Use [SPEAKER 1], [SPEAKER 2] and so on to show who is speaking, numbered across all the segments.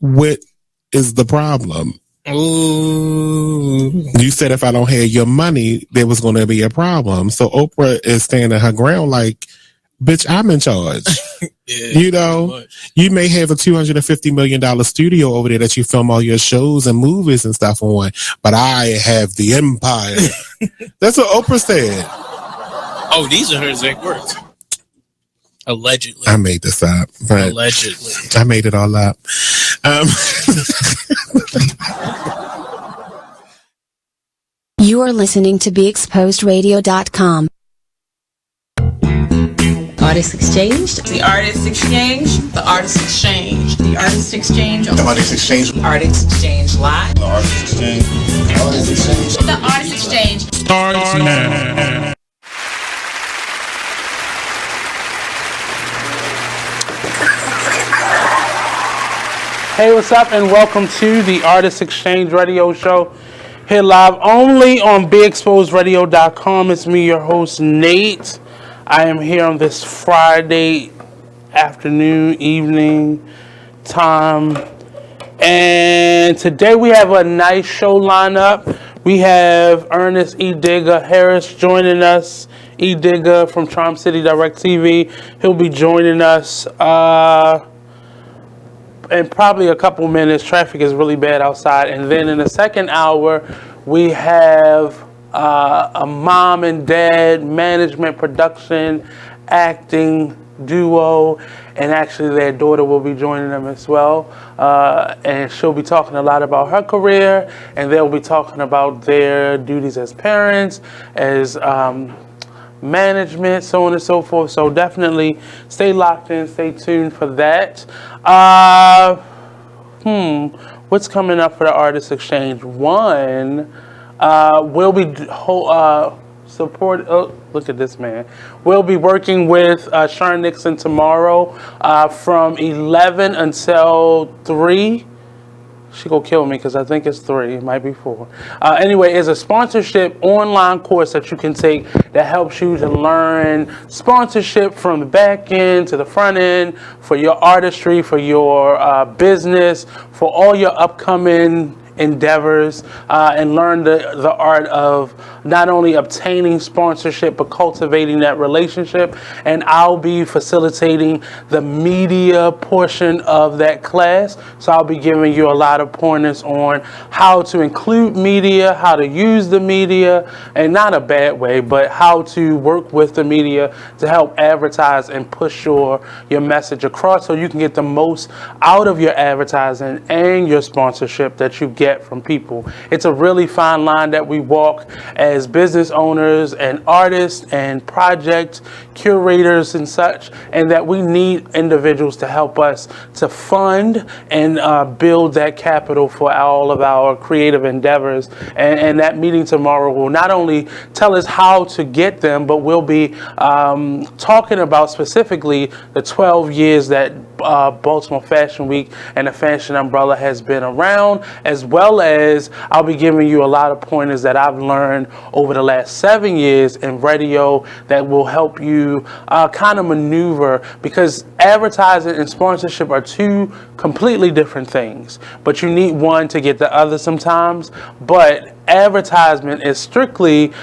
[SPEAKER 1] What is the problem?
[SPEAKER 2] Ooh.
[SPEAKER 1] You said if I don't have your money, there was going to be a problem. So Oprah is standing her ground like, bitch, I'm in charge.
[SPEAKER 2] Yeah,
[SPEAKER 1] you know, you may have a $250 million studio over there that you film all your shows and movies and stuff on, but I have the empire. That's what Oprah said.
[SPEAKER 2] Oh, these are her exact words. Allegedly.
[SPEAKER 1] I made this up. But
[SPEAKER 2] allegedly.
[SPEAKER 1] I made it all up.
[SPEAKER 3] You are listening to BeExposedRadio.com.
[SPEAKER 4] Artist Exchange.
[SPEAKER 5] The Artist Exchange. The Artist Exchange. The Artist Exchange.
[SPEAKER 6] The Artist Exchange.
[SPEAKER 5] The Artist Exchange Live.
[SPEAKER 6] The Artist Exchange. The Artist Exchange.
[SPEAKER 5] The Artist Exchange.
[SPEAKER 2] Starts now.
[SPEAKER 7] Hey, what's up, and welcome to the Artist Exchange Radio Show. Here live only on BeExposedRadio.com. It's me, your host, Nate. I am here on this Friday afternoon, evening time. And today we have a nice show lineup. We have Ernest, EDIGGA, Harris joining us. EDIGGA from Charm City Direct TV. He'll be joining us in probably a couple minutes. Traffic is really bad outside. And then in the second hour, we have a mom and dad management, production, acting duo, and actually their daughter will be joining them as well. And she'll be talking a lot about her career, and they'll be talking about their duties as parents, as management, so on and so forth. So definitely stay locked in, stay tuned for that. What's coming up for the Artist Exchange? One, we'll be look at this man. We'll be working with Sharon Nixon tomorrow from 11 until 3. She gonna kill me because I think it's 3. It might be 4. Anyway, it's a sponsorship online course that you can take that helps you to learn sponsorship from the back end to the front end for your artistry, for your business, for all your upcoming endeavors, and learn the art of not only obtaining sponsorship but cultivating that relationship. And I'll be facilitating the media portion of that class, so I'll be giving you a lot of pointers on how to include media, how to use the media, and not a bad way, but how to work with the media to help advertise and push your message across so you can get the most out of your advertising and your sponsorship that you get from people. It's a really fine line that we walk as business owners and artists and project curators and such, and that we need individuals to help us to fund and build that capital for all of our creative endeavors. And that meeting tomorrow will not only tell us how to get them, but we'll be talking about specifically the 12 years that Baltimore Fashion Week and the Fashion Umbrella has been around, as well as I'll be giving you a lot of pointers that I've learned over the last 7 years in radio that will help you kind of maneuver, because advertising and sponsorship are two completely different things, but you need one to get the other sometimes. But advertisement is strictly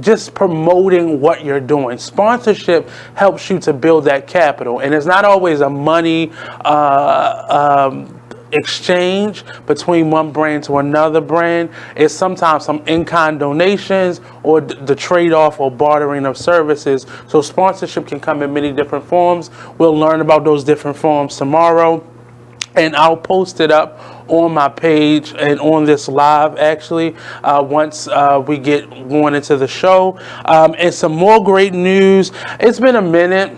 [SPEAKER 7] just promoting what you're doing. Sponsorship helps you to build that capital, and it's not always a money exchange between one brand to another brand. It's sometimes some in-kind donations or the trade-off or bartering of services. So sponsorship can come in many different forms. We'll learn about those different forms tomorrow, and I'll post it up on my page and on this live actually once we get going into the show. And some more great news. It's been a minute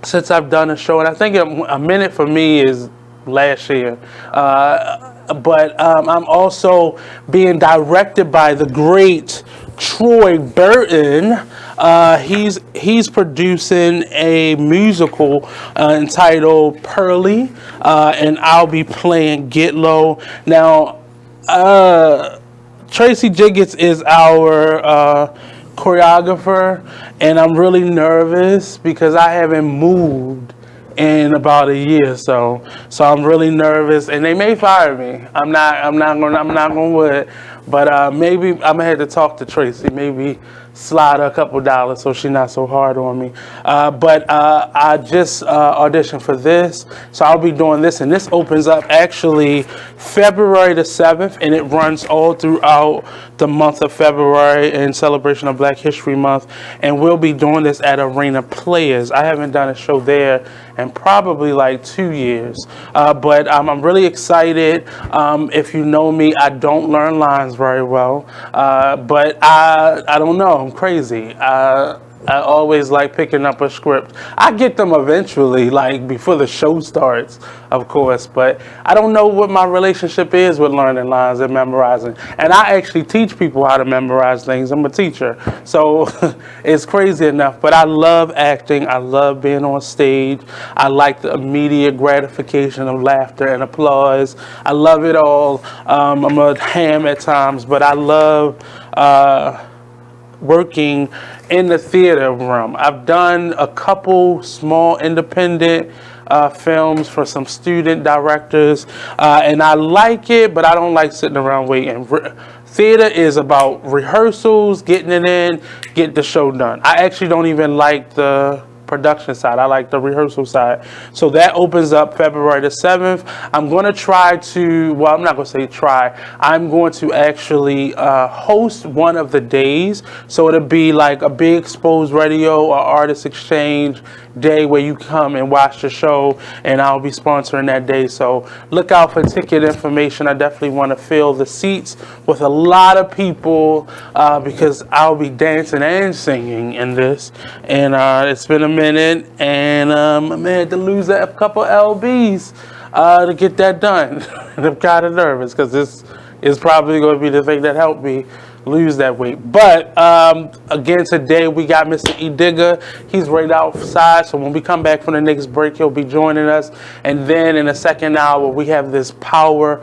[SPEAKER 7] since I've done a show, and I think a minute for me is last year. But I'm also being directed by the great Troy Burton. He's producing a musical entitled Pearly, and I'll be playing Get Low. Now, Tracy Jiggets is our choreographer, and I'm really nervous because I haven't moved in about a year. So I'm really nervous, and they may fire me. I'm not gonna would, but maybe I'm gonna have to talk to Tracy. Maybe slide her a couple dollars so she's not so hard on me. But I just auditioned for this, so I'll be doing this, and this opens up actually February the 7th, and it runs all throughout the month of February in celebration of Black History Month, and we'll be doing this at Arena Players. I haven't done a show there in probably like 2 years, but I'm really excited. If you know me, I don't learn lines very well, but I don't know. I'm crazy. I always like picking up a script. I get them eventually, like before the show starts, of course, but I don't know what my relationship is with learning lines and memorizing. And I actually teach people how to memorize things. I'm a teacher, so it's crazy enough. But I love acting. I love being on stage. I like the immediate gratification of laughter and applause. I love it all. I'm a ham at times, but I love working in the theater room. I've done a couple small independent films for some student directors, and I like it, but I don't like sitting around waiting. Theater is about rehearsals, getting it in, get the show done. I actually don't even like the production side. I like the rehearsal side. So that opens up February the 7th. I'm going to try to, well, I'm not going to say try. I'm going to actually host one of the days. So it'll be like a big exposed radio or artist exchange day where you come and watch the show, and I'll be sponsoring that day. So look out for ticket information. I definitely want to fill the seats with a lot of people because I'll be dancing and singing in this. And it's been a minute, and I had to lose a couple LBs to get that done. And I'm kind of nervous because this is probably going to be the thing that helped me lose that weight. But again, today we got Mr. EDIGGA. He's right outside, so when we come back from the next break, he'll be joining us. And then in the second hour, we have this power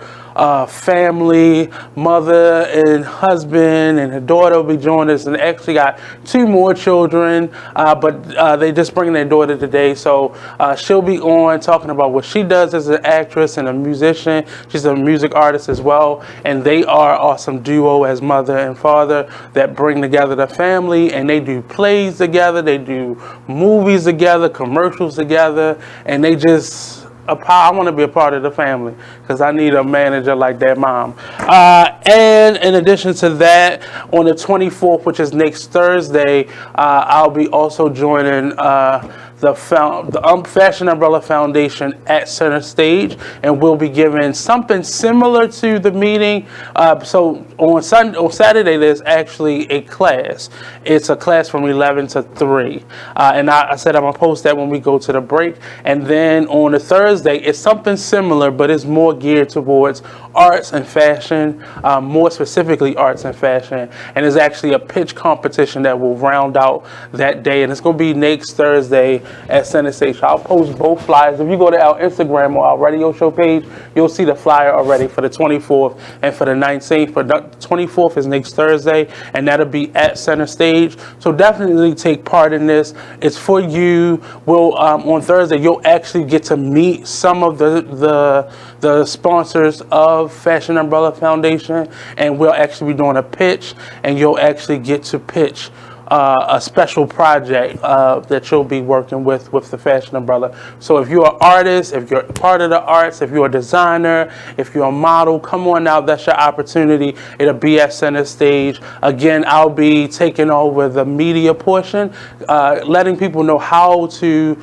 [SPEAKER 7] family, mother and husband and her daughter will be joining us, and they actually got 2 more children, but they just bringing their daughter today, so she'll be on talking about what she does as an actress and a musician. She's a music artist as well, and they are an awesome duo as mother and father that bring together the family, and they do plays together, they do movies together, commercials together, and they just I want to be a part of the family because I need a manager like that mom. And in addition to that, on the 24th, which is next Thursday, I'll be also joining the Fashion Umbrella Foundation at Center Stage, and we'll be giving something similar to the meeting. So on Saturday, there's actually a class. It's a class from 11 to 3. And I said I'm going to post that when we go to the break. And then on the Thursday, it's something similar, but it's more geared towards arts and fashion, more specifically arts and fashion. And there's actually a pitch competition that will round out that day. And it's going to be next Thursday at Center Stage. I'll post both flyers. If you go to our Instagram or our radio show page, you'll see the flyer already for the 24th and for the 19th. But the 24th is next Thursday, and that'll be at Center Stage. So definitely take part in this. It's for you. We'll on Thursday, you'll actually get to meet some of the sponsors of Fashion Umbrella Foundation, and we'll actually be doing a pitch, and you'll actually get to pitch a special project that you'll be working with the Fashion Umbrella. So if you're an artist, if you're part of the arts, if you're a designer, if you're a model, come on out. That's your opportunity. It'll be at Center Stage. Again, I'll be taking over the media portion, letting people know how to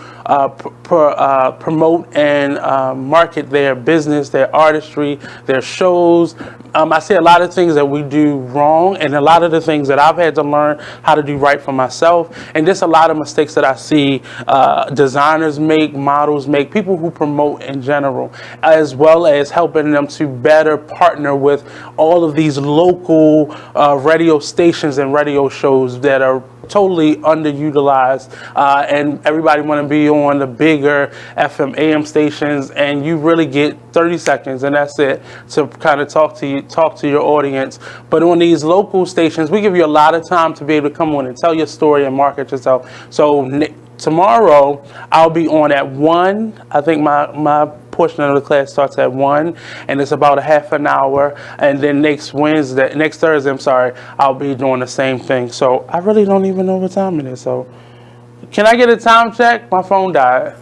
[SPEAKER 7] promote and market their business, their artistry, their shows. I see a lot of things that we do wrong, and a lot of the things that I've had to learn how to do right for myself, and just a lot of mistakes that I see designers make, models make, people who promote in general, as well as helping them to better partner with all of these local radio stations and radio shows that are totally underutilized, and everybody want to be on the bigger FM AM stations, and you really get 30 seconds and that's it to kind of talk to your audience. But on these local stations, we give you a lot of time to be able to come on and tell your story and market yourself. So tomorrow I'll be on at 1. I think my portion of the class starts at 1, and it's about a half an hour. And then next Thursday, I'll be doing the same thing. So I really don't even know what time it is. So can I get a time check? My phone died.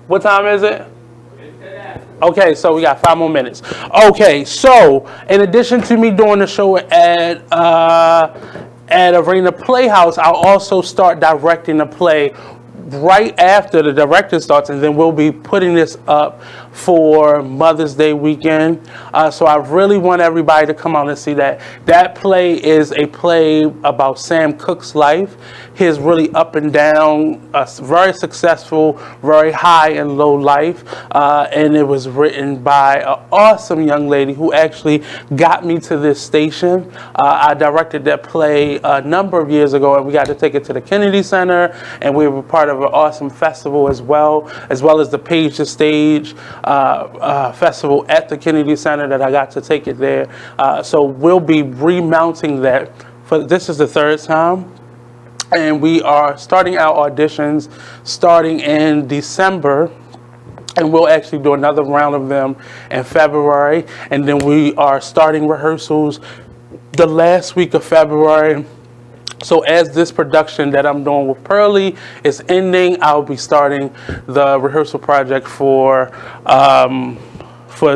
[SPEAKER 7] What time is it? Okay, so we got 5 more minutes. Okay, so in addition to me doing the show at Arena Playhouse, I'll also start directing the play right after the directing starts, and then we'll be putting this up for Mother's Day weekend. So I really want everybody to come out and see that. That play is a play about Sam Cooke's life, his really up and down, very successful, very high and low life. And it was written by an awesome young lady who actually got me to this station. I directed that play a number of years ago, and we got to take it to the Kennedy Center, and we were part of an awesome festival as well as the Page the Stage festival at the Kennedy Center that I got to take it there. So we'll be remounting that. This is the 3rd time. And we are starting our auditions starting in December. And we'll actually do another round of them in February. And then we are starting rehearsals the last week of February. So as this production that I'm doing with Pearlie is ending, I'll be starting the rehearsal project for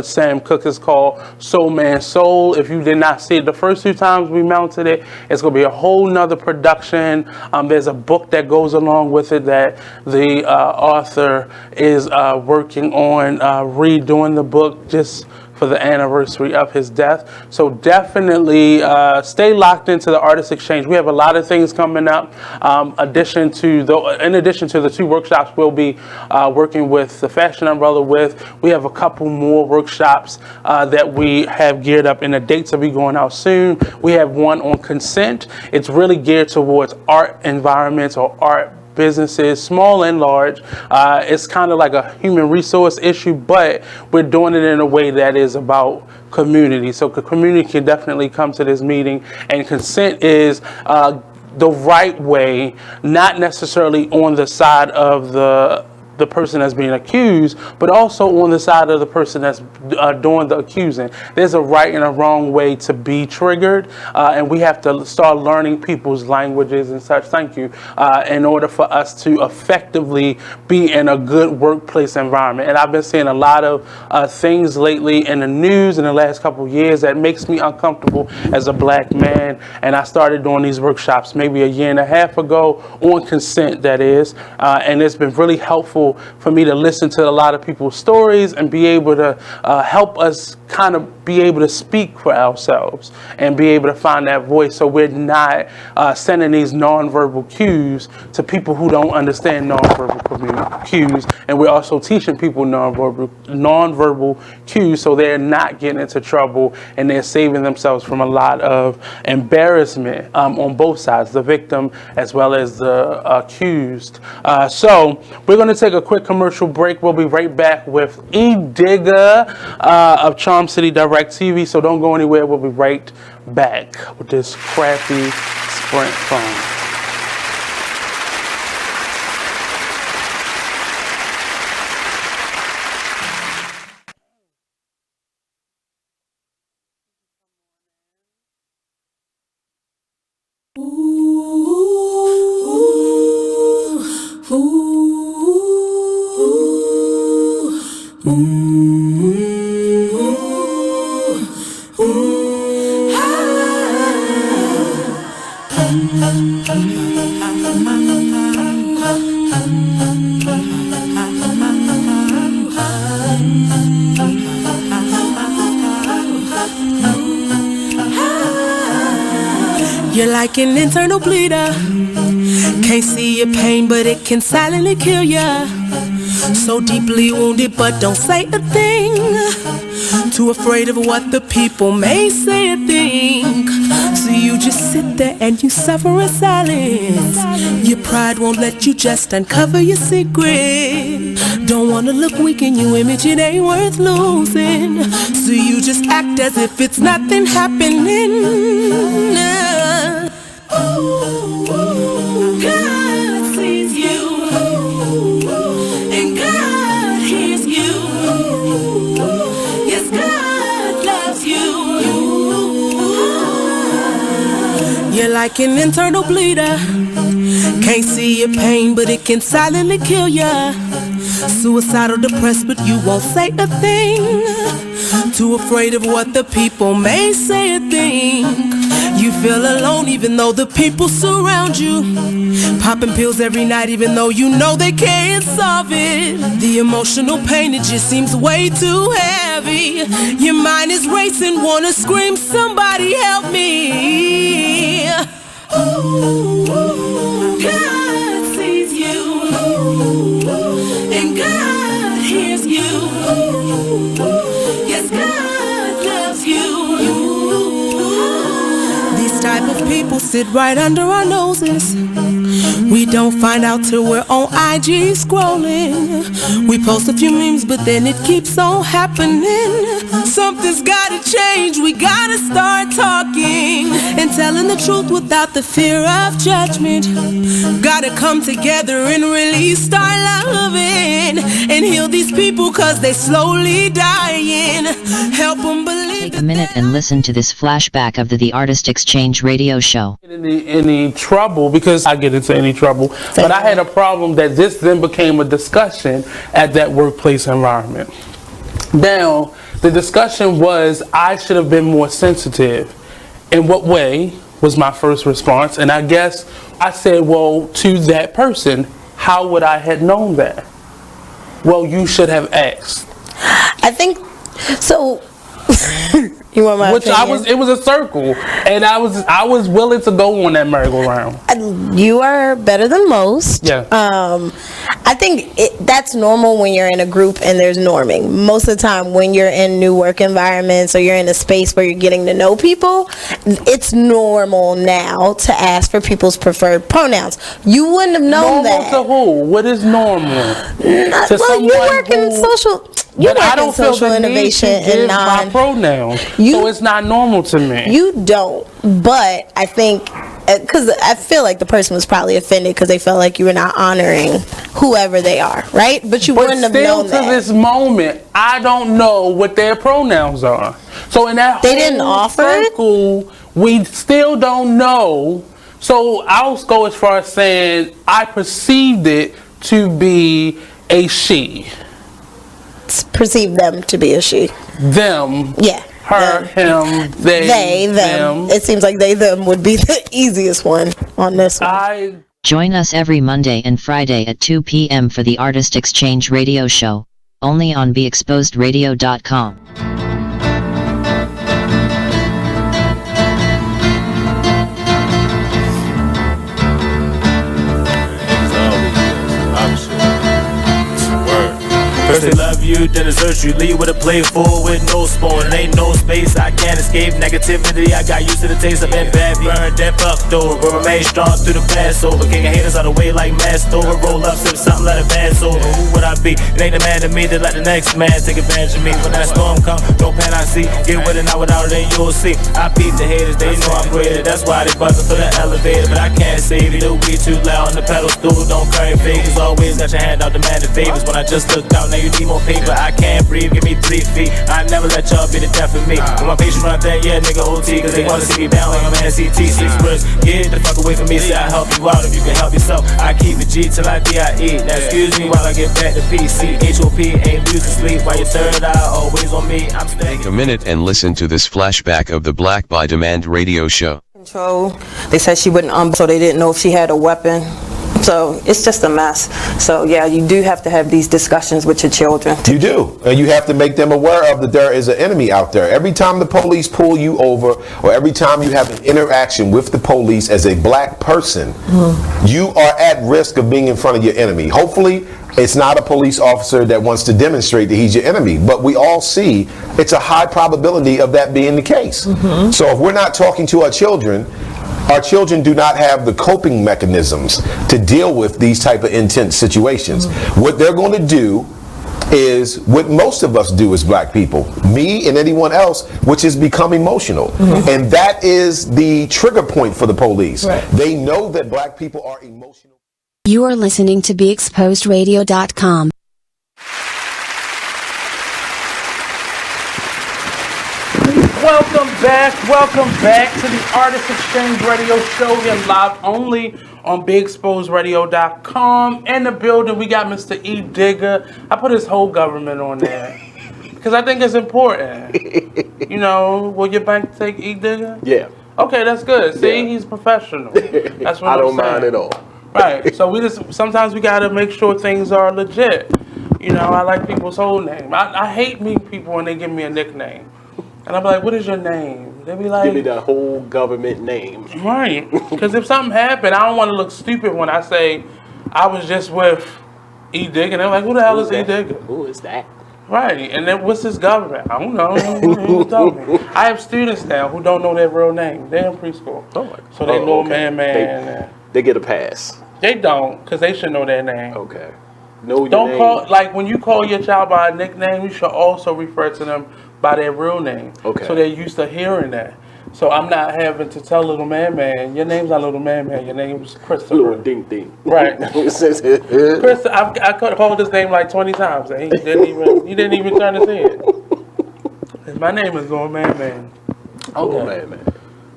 [SPEAKER 7] Sam Cooke. Is called Soul Man Soul. If you did not see it the first 2 times we mounted it, it's going to be a whole nother production. There's a book that goes along with it that the author is working on redoing the book just for the anniversary of his death. So definitely stay locked into the Artist Exchange. We have a lot of things coming up. In addition to the 2 workshops we'll be working with the Fashion Umbrella with, we have a couple more workshops that we have geared up, and the dates will be going out soon. We have one on consent. It's really geared towards art environments or art businesses, small and large. It's kind of like a human resource issue, but we're doing it in a way that is about community. So the community can definitely come to this meeting, and consent is the right way, not necessarily on the side of the person that's being accused, but also on the side of the person that's doing the accusing. There's a right and a wrong way to be triggered, and we have to start learning people's languages and such, in order for us to effectively be in a good workplace environment. And I've been seeing a lot of things lately in the news in the last couple of years that makes me uncomfortable as a black man, and I started doing these workshops maybe a year and a half ago on consent, that is, and it's been really helpful for me to listen to a lot of people's stories and be able to help us kind of be able to speak for ourselves and be able to find that voice, so we're not sending these nonverbal cues to people who don't understand nonverbal cues, and we're also teaching people nonverbal cues so they're not getting into trouble and they're saving themselves from a lot of embarrassment on both sides, the victim as well as the accused. So we're going to take a quick commercial break. We'll be right back with EDIGGA of Charm City Direct TV, so don't go anywhere. We'll be right back with this crappy Sprint phone.
[SPEAKER 8] You're like an internal bleeder. Can't see your pain, but it can silently kill ya. So deeply wounded, but don't say a thing. Too afraid of what the people may say or think. So you just sit there and you suffer in silence. Your pride won't let you just uncover your secret. Don't wanna look weak in your image, it ain't worth losing. So you just act as if it's nothing happening. Ooh. like an internal bleeder. Can't see your pain, but it can silently kill ya. Suicidal, depressed, but you won't say a thing. Too afraid of what the people may say or think. You feel alone even though the people surround you. Popping pills every night even though you know they can't solve it. The emotional pain, it just seems way too heavy. Your mind is racing, wanna scream, somebody help me. God sees you, and God hears you. Yes, God loves you. These type of people sit right under our noses. We don't find out till we're on IG scrolling. We post a few memes, but then it keeps on happening. Something's gotta change, we gotta start talking and telling the truth without the fear of judgment. Gotta come together and really start loving and heal these people cause they slowly dying. Help them believe.
[SPEAKER 9] Take a minute and listen to this flashback of the Artist Exchange radio show.
[SPEAKER 7] Any trouble, because I get into any trouble, but I had a problem that this then became a discussion at that workplace environment. Now, the discussion was I should have been more sensitive. In what way was my first response? And I guess I said, well, to that person, how would I have known that? Well, you should have asked.
[SPEAKER 10] I think so. You want my opinion?
[SPEAKER 7] It was a circle, and I was willing to go on that merry-go-round.
[SPEAKER 10] You are better than most.
[SPEAKER 7] Yeah.
[SPEAKER 10] I think that's normal when you're in a group and there's norming. Most of the time when you're in new work environments or you're in a space where you're getting to know people, it's normal now to ask for people's preferred pronouns. You wouldn't have known that.
[SPEAKER 7] Normal to who? What is normal?
[SPEAKER 10] Well, you work in social... You
[SPEAKER 7] but
[SPEAKER 10] work
[SPEAKER 7] I don't
[SPEAKER 10] in social
[SPEAKER 7] feel the
[SPEAKER 10] innovation
[SPEAKER 7] need to give
[SPEAKER 10] and
[SPEAKER 7] my pronouns, so it's not normal to me.
[SPEAKER 10] You don't, but I think, because I feel like the person was probably offended because they felt like you were not honoring whoever they are, right? But you wouldn't have known that.
[SPEAKER 7] Still to this moment, I don't know what their pronouns are. So in that
[SPEAKER 10] they didn't offer
[SPEAKER 7] circle, we still don't know. So I'll go as far as saying I perceived it to be a she.
[SPEAKER 10] Perceive them to be a she.
[SPEAKER 7] Them.
[SPEAKER 10] Yeah.
[SPEAKER 7] Her, him, they,
[SPEAKER 10] them. It seems like they, them would be the easiest one on this one.
[SPEAKER 9] Join us every Monday and Friday at 2 p.m. for the Artist Exchange radio show, only on BeExposedRadio.com.
[SPEAKER 11] First they love you, then desert you. Leave with a plate full with no spoon. Ain't no space, I can't escape negativity. I got used to the taste, I've been bad, burned and fucked over. But remain strong through the Passover. Kicking haters out of the way like masked over. Roll up, sip something, let it pass over. Who would I be? It ain't a man to me to let the next man take advantage of me. When that storm come, don't pan I see. Get with it, not without it, then you'll see. I beat the haters, they know I'm greater. That's why they buzzing for the elevator. But I can't save you, the weed too loud on the pedal stool. Don't carry fakers, always got your hand out demanding favors. When I just looked out, now you need more paper. I can't breathe, give me 3 feet. I never let y'all be the death of me. When my patients run that, yeah, nigga OT. Cause they wanna see me down like I'm NCT. 6 words, get the fuck away from me. Say I help you out if you can help yourself. I keep it G till I DIE. Now excuse me while I get back to PC. HOP ain't music sleep. While your third eye always on me. I'm staying.
[SPEAKER 12] Take a minute and listen to this flashback of the Black by Demand radio show.
[SPEAKER 13] Control. They said she wouldn't so they didn't know if she had a weapon. So it's just a mess. So yeah, you do have to have these discussions with your children.
[SPEAKER 14] You do. And you have to make them aware of that there is an enemy out there. Every time the police pull you over, or every time you have an interaction with the police as a black person, you are at risk of being in front of your enemy. Hopefully, it's not a police officer that wants to demonstrate that he's your enemy, but we all see it's a high probability of that being the case. So if we're not talking to our children do not have the coping mechanisms to deal with these type of intense situations. What they're going to do is what most of us do as black people, me and anyone else, which is become emotional. And that is the trigger point for the police. They know that black people are emotional.
[SPEAKER 3] You are listening to BeExposedRadio.com.
[SPEAKER 7] Welcome Welcome back to the Artist Exchange Radio Show here live only on BigExposedRadio.com. In the building, we got Mr. EDIGGA. I put his whole government on there because I think it's important. You know, will your bank take EDIGGA?
[SPEAKER 15] Yeah.
[SPEAKER 7] Okay, that's good. See, he's professional. That's what
[SPEAKER 15] I
[SPEAKER 7] I'm
[SPEAKER 15] don't
[SPEAKER 7] saying.
[SPEAKER 15] mind at all.
[SPEAKER 7] Right. So sometimes we gotta make sure things are legit. You know, I like people's whole name. I hate meeting people when they give me a nickname. And I'm like, what is your name? They be like,
[SPEAKER 15] give me the whole government name.
[SPEAKER 7] Right. Because if something happened, I don't want to look stupid when I say I was just with EDIGGA. And they're like, who the hell is EDIGGA?
[SPEAKER 15] Who is that?
[SPEAKER 7] Right. And then what's his government? I don't know. You tell me. I have students now who don't know their real name. They're in preschool. So they know man.
[SPEAKER 15] They get a pass.
[SPEAKER 7] They don't, because they should know their name.
[SPEAKER 15] Okay. Know your
[SPEAKER 7] Don't
[SPEAKER 15] name.
[SPEAKER 7] call, like when you call your child by a nickname, you should also refer to them by their real name.
[SPEAKER 15] Okay.
[SPEAKER 7] So they're used to hearing that. So I'm not having to tell little man, your name's not little man, your name's Christopher.
[SPEAKER 15] Little ding ding.
[SPEAKER 7] Right. Chris, I called his name like 20 times and he didn't even turn his head. My name is Little Man. Okay. Man.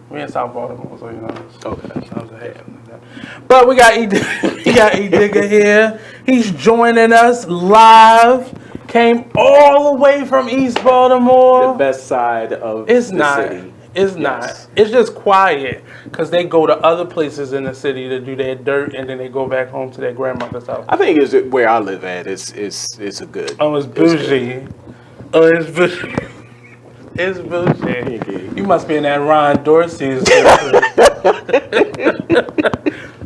[SPEAKER 7] We in South Baltimore, so you know.
[SPEAKER 15] Okay.
[SPEAKER 7] But we got EDIGGA here. He's joining us live. Came all the way from East Baltimore.
[SPEAKER 15] The best side of the city.
[SPEAKER 7] It's not. It's just quiet because they go to other places in the city to do their dirt and then they go back home to their grandmother's house.
[SPEAKER 15] I think it's where I live at. It's a good.
[SPEAKER 7] Oh, it's bougie. It's bougie. It's bougie. You must be in that Ron Dorsey's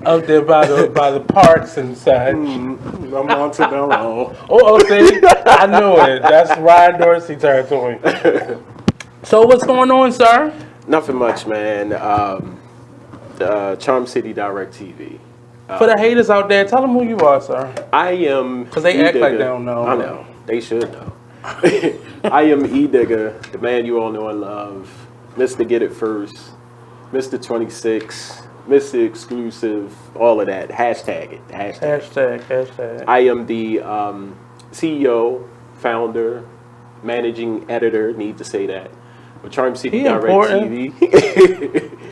[SPEAKER 7] up there by the parks and such.
[SPEAKER 15] I'm on to the road.
[SPEAKER 7] Oh, see, I knew it. That's Ron Dorsey territory. So what's going on, sir?
[SPEAKER 15] Nothing much, man. Charm City Direct TV.
[SPEAKER 7] For the haters out there, tell them who you are, sir.
[SPEAKER 15] I am.
[SPEAKER 7] Because they act like they don't know.
[SPEAKER 15] I know. They should know. I am EDIGGA, the man you all know and love. Mr. Get It First, Mr. 26, Mr. Exclusive, all of that. Hashtag it.
[SPEAKER 7] Hashtag.
[SPEAKER 15] I am the CEO, founder, managing editor, need to say that, of Charm City Direct TV.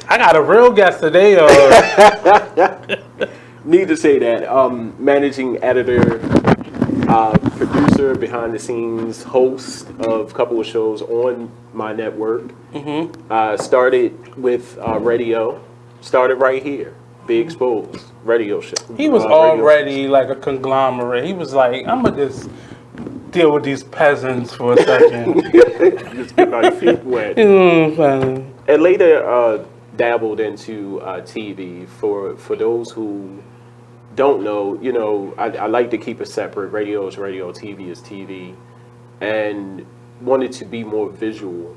[SPEAKER 7] I got a real guest today.
[SPEAKER 15] Need to say that. Managing editor, producer, behind the scenes, host of a couple of shows on my network. Started with radio. Started right here. Big Exposed radio show.
[SPEAKER 7] He was already like a conglomerate. He was like, I'm going to just deal with these peasants for a second.
[SPEAKER 15] Just get my feet wet. And later dabbled into TV. For those who don't know, you know, I like to keep it separate. Radio is radio, TV is TV. And wanted to be more visual.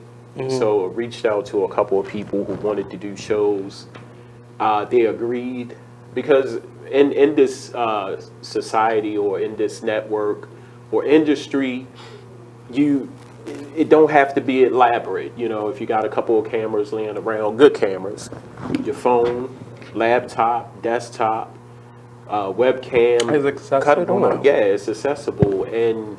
[SPEAKER 15] So reached out to a couple of people who wanted to do shows. They agreed because in this society or in this network or industry, it don't have to be elaborate. You know, if you got a couple of cameras laying around, good cameras, your phone, laptop, desktop, webcam,
[SPEAKER 7] it's accessible.
[SPEAKER 15] cut it on. Yeah, it's accessible, and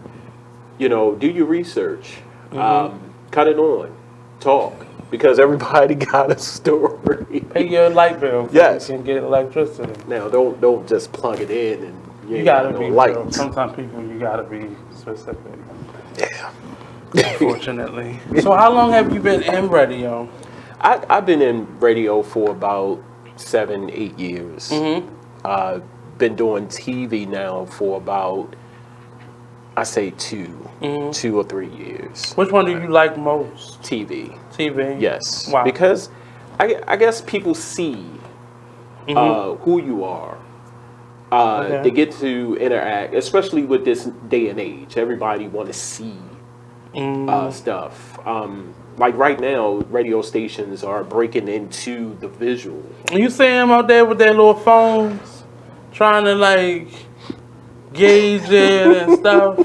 [SPEAKER 15] you know, do your research, cut it on, talk. Because everybody got a story.
[SPEAKER 7] Pay your light bill.
[SPEAKER 15] Yes.
[SPEAKER 7] You can get electricity.
[SPEAKER 15] Now, don't just plug it in and
[SPEAKER 7] you gotta be
[SPEAKER 15] light.
[SPEAKER 7] Sometimes people, you gotta be specific. Yeah. Unfortunately. So how long have you been in radio?
[SPEAKER 15] I've been in radio for about 7-8 years. Been doing TV now for about, I say 2 or 3 years.
[SPEAKER 7] Which one do you like most?
[SPEAKER 15] TV.
[SPEAKER 7] TV?
[SPEAKER 15] Yes.
[SPEAKER 7] Wow.
[SPEAKER 15] Because I guess people see who you are. They get to interact, especially with this day and age. Everybody want to see stuff. Like right now, radio stations are breaking into the visual.
[SPEAKER 7] You see them out there with their little phones, trying to like gauge it and stuff.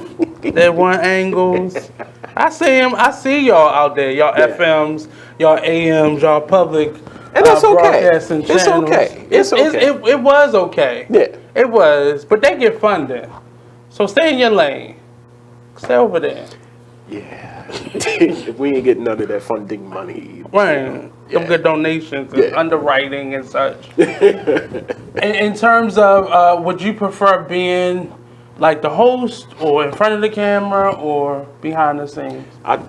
[SPEAKER 7] Their one angles. I see them. I see y'all out there. Y'all FMs, y'all AMs, y'all public.
[SPEAKER 15] And that's okay.
[SPEAKER 7] Broadcasting
[SPEAKER 15] It's
[SPEAKER 7] channels.
[SPEAKER 15] okay. It's okay.
[SPEAKER 7] It was okay.
[SPEAKER 15] Yeah.
[SPEAKER 7] It was, but they get funded. So stay in your lane. Stay over there.
[SPEAKER 15] Yeah. If we ain't getting none of that funding money.
[SPEAKER 7] Right. Some good donations and underwriting and such. in terms of, would you prefer being like the host or in front of the camera or behind the scenes?
[SPEAKER 15] A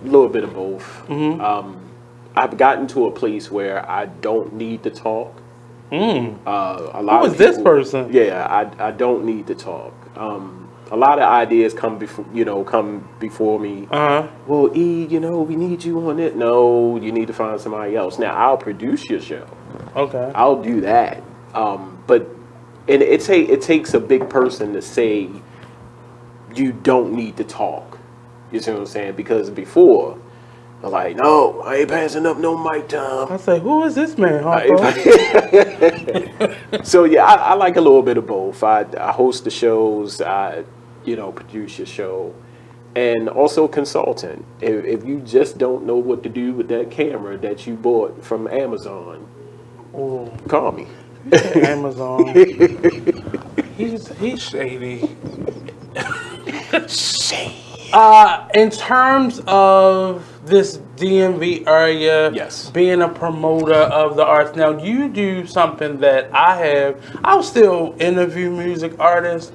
[SPEAKER 15] little bit of both. I've gotten to a place where I don't need to talk. A lot
[SPEAKER 7] Who is this person?
[SPEAKER 15] Yeah, I don't need to talk. A lot of ideas come before me. Well, E, we need you on it. No, you need to find somebody else. Now I'll produce your show.
[SPEAKER 7] Okay.
[SPEAKER 15] I'll do that. But it takes a big person to say you don't need to talk. You see what I'm saying? Because before, I'm like, no, I ain't passing up no mic time.
[SPEAKER 7] I say, who is this man?
[SPEAKER 15] So yeah, I like a little bit of both. I host the shows. I produce your show, and also consultant. If you just don't know what to do with that camera that you bought from Amazon, call me.
[SPEAKER 7] Amazon. He's shady. In terms of this DMV area, being a promoter of the arts, now you do something that I'll still interview music artists,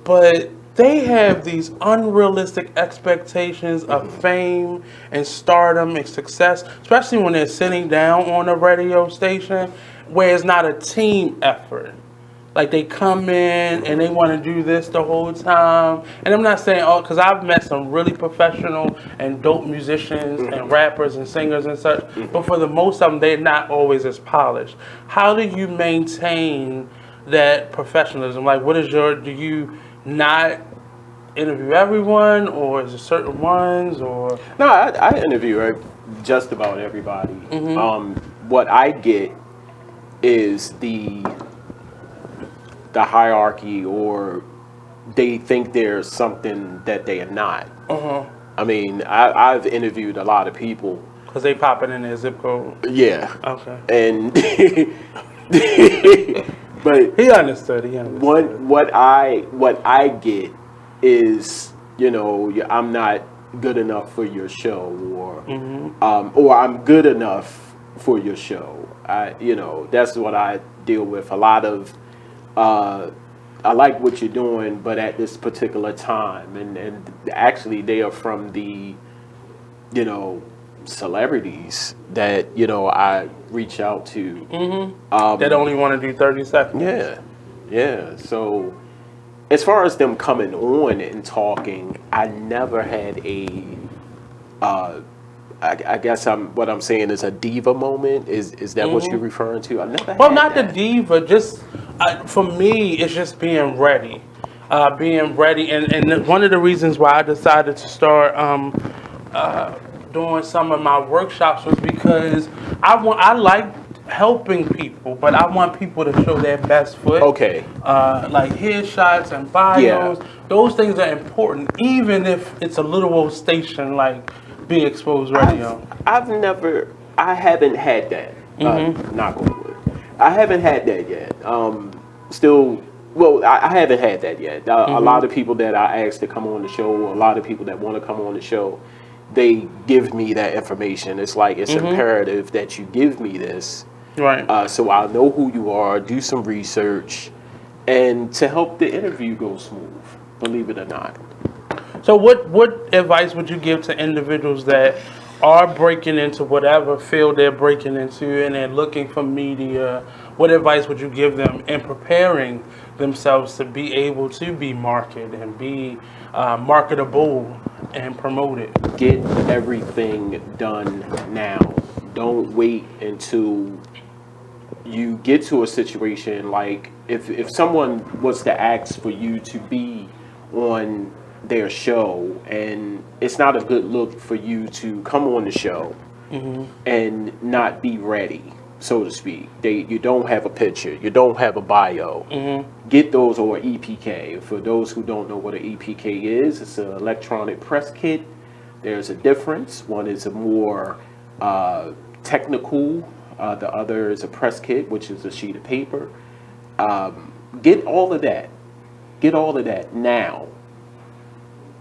[SPEAKER 7] but they have these unrealistic expectations of fame and stardom and success, especially when they're sitting down on a radio station where it's not a team effort. Like they come in and they want to do this the whole time. And I'm not saying because I've met some really professional and dope musicians and rappers and singers and such, but for the most of them, they're not always as polished. How do you maintain that professionalism? Like, do you not interview everyone, or is it certain ones, or?
[SPEAKER 15] No, I interview just about everybody. What I get is the hierarchy, or they think there's something that they are not. I mean, I've interviewed a lot of people.
[SPEAKER 7] Because they popping in their zip code?
[SPEAKER 15] Yeah.
[SPEAKER 7] Okay.
[SPEAKER 15] And but
[SPEAKER 7] he understood.
[SPEAKER 15] What I get is, I'm not good enough for your show, or I'm good enough for your show. That's what I deal with. A lot of I like what you're doing, but at this particular time, and actually they are from the celebrities that I reach out to
[SPEAKER 7] that only want to do 30 seconds.
[SPEAKER 15] Yeah. So as far as them coming on and talking, I never had I guess what I'm saying is a diva moment. Is that what you're referring to? I never.
[SPEAKER 7] Well, not that. The diva. Just for me, it's just being ready. And one of the reasons why I decided to start doing some of my workshops was because I like helping people, but I want people to show their best foot.
[SPEAKER 15] Okay.
[SPEAKER 7] Like headshots and bios. Yeah. Those things are important, even if it's a little old station like Be Exposed Radio.
[SPEAKER 15] I haven't had that. Knock on wood. I haven't had that yet. I haven't had that yet. A lot of people that I ask to come on the show, a lot of people that want to come on the show, they give me that information. It's like it's imperative that you give me this,
[SPEAKER 7] right?
[SPEAKER 15] So I'll know who you are, do some research, and to help the interview go smooth. Believe it or not.
[SPEAKER 7] So what advice would you give to individuals that are breaking into whatever field they're breaking into and they're looking for media? What advice would you give them in preparing themselves to be able to be marketed and be marketable and promoted?
[SPEAKER 15] Get everything done now. Don't wait until you get to a situation like if someone was to ask for you to be on their show, and it's not a good look for you to come on the show and not be ready, so to speak. You don't have a picture, you don't have a bio. Get those, or EPK. For those who don't know what an EPK is, it's an electronic press kit. There's a difference. One is a more technical. The other is a press kit, which is a sheet of paper. Get all of that. Get all of that now.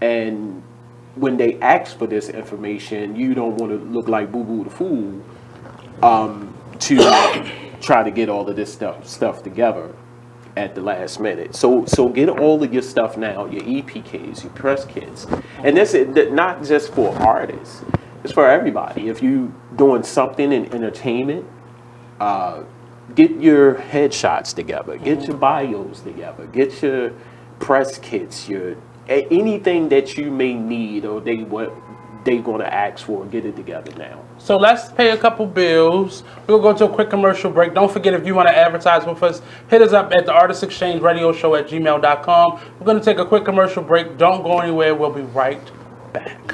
[SPEAKER 15] And when they ask for this information, you don't want to look like Boo Boo the Fool to try to get all of this stuff together at the last minute. So get all of your stuff now, your EPKs, your press kits. And this is not just for artists, it's for everybody. If you doing something in entertainment, get your headshots together, get your bios together, get your press kits, your anything that you may need or they gonna ask for, get it together now.
[SPEAKER 7] So let's pay a couple bills. We'll go to a quick commercial break. Don't forget, if you want to advertise with us, hit us up at the Artist Exchange Radio Show at gmail.com. We're going to take a quick commercial break. Don't go anywhere. We'll be right back.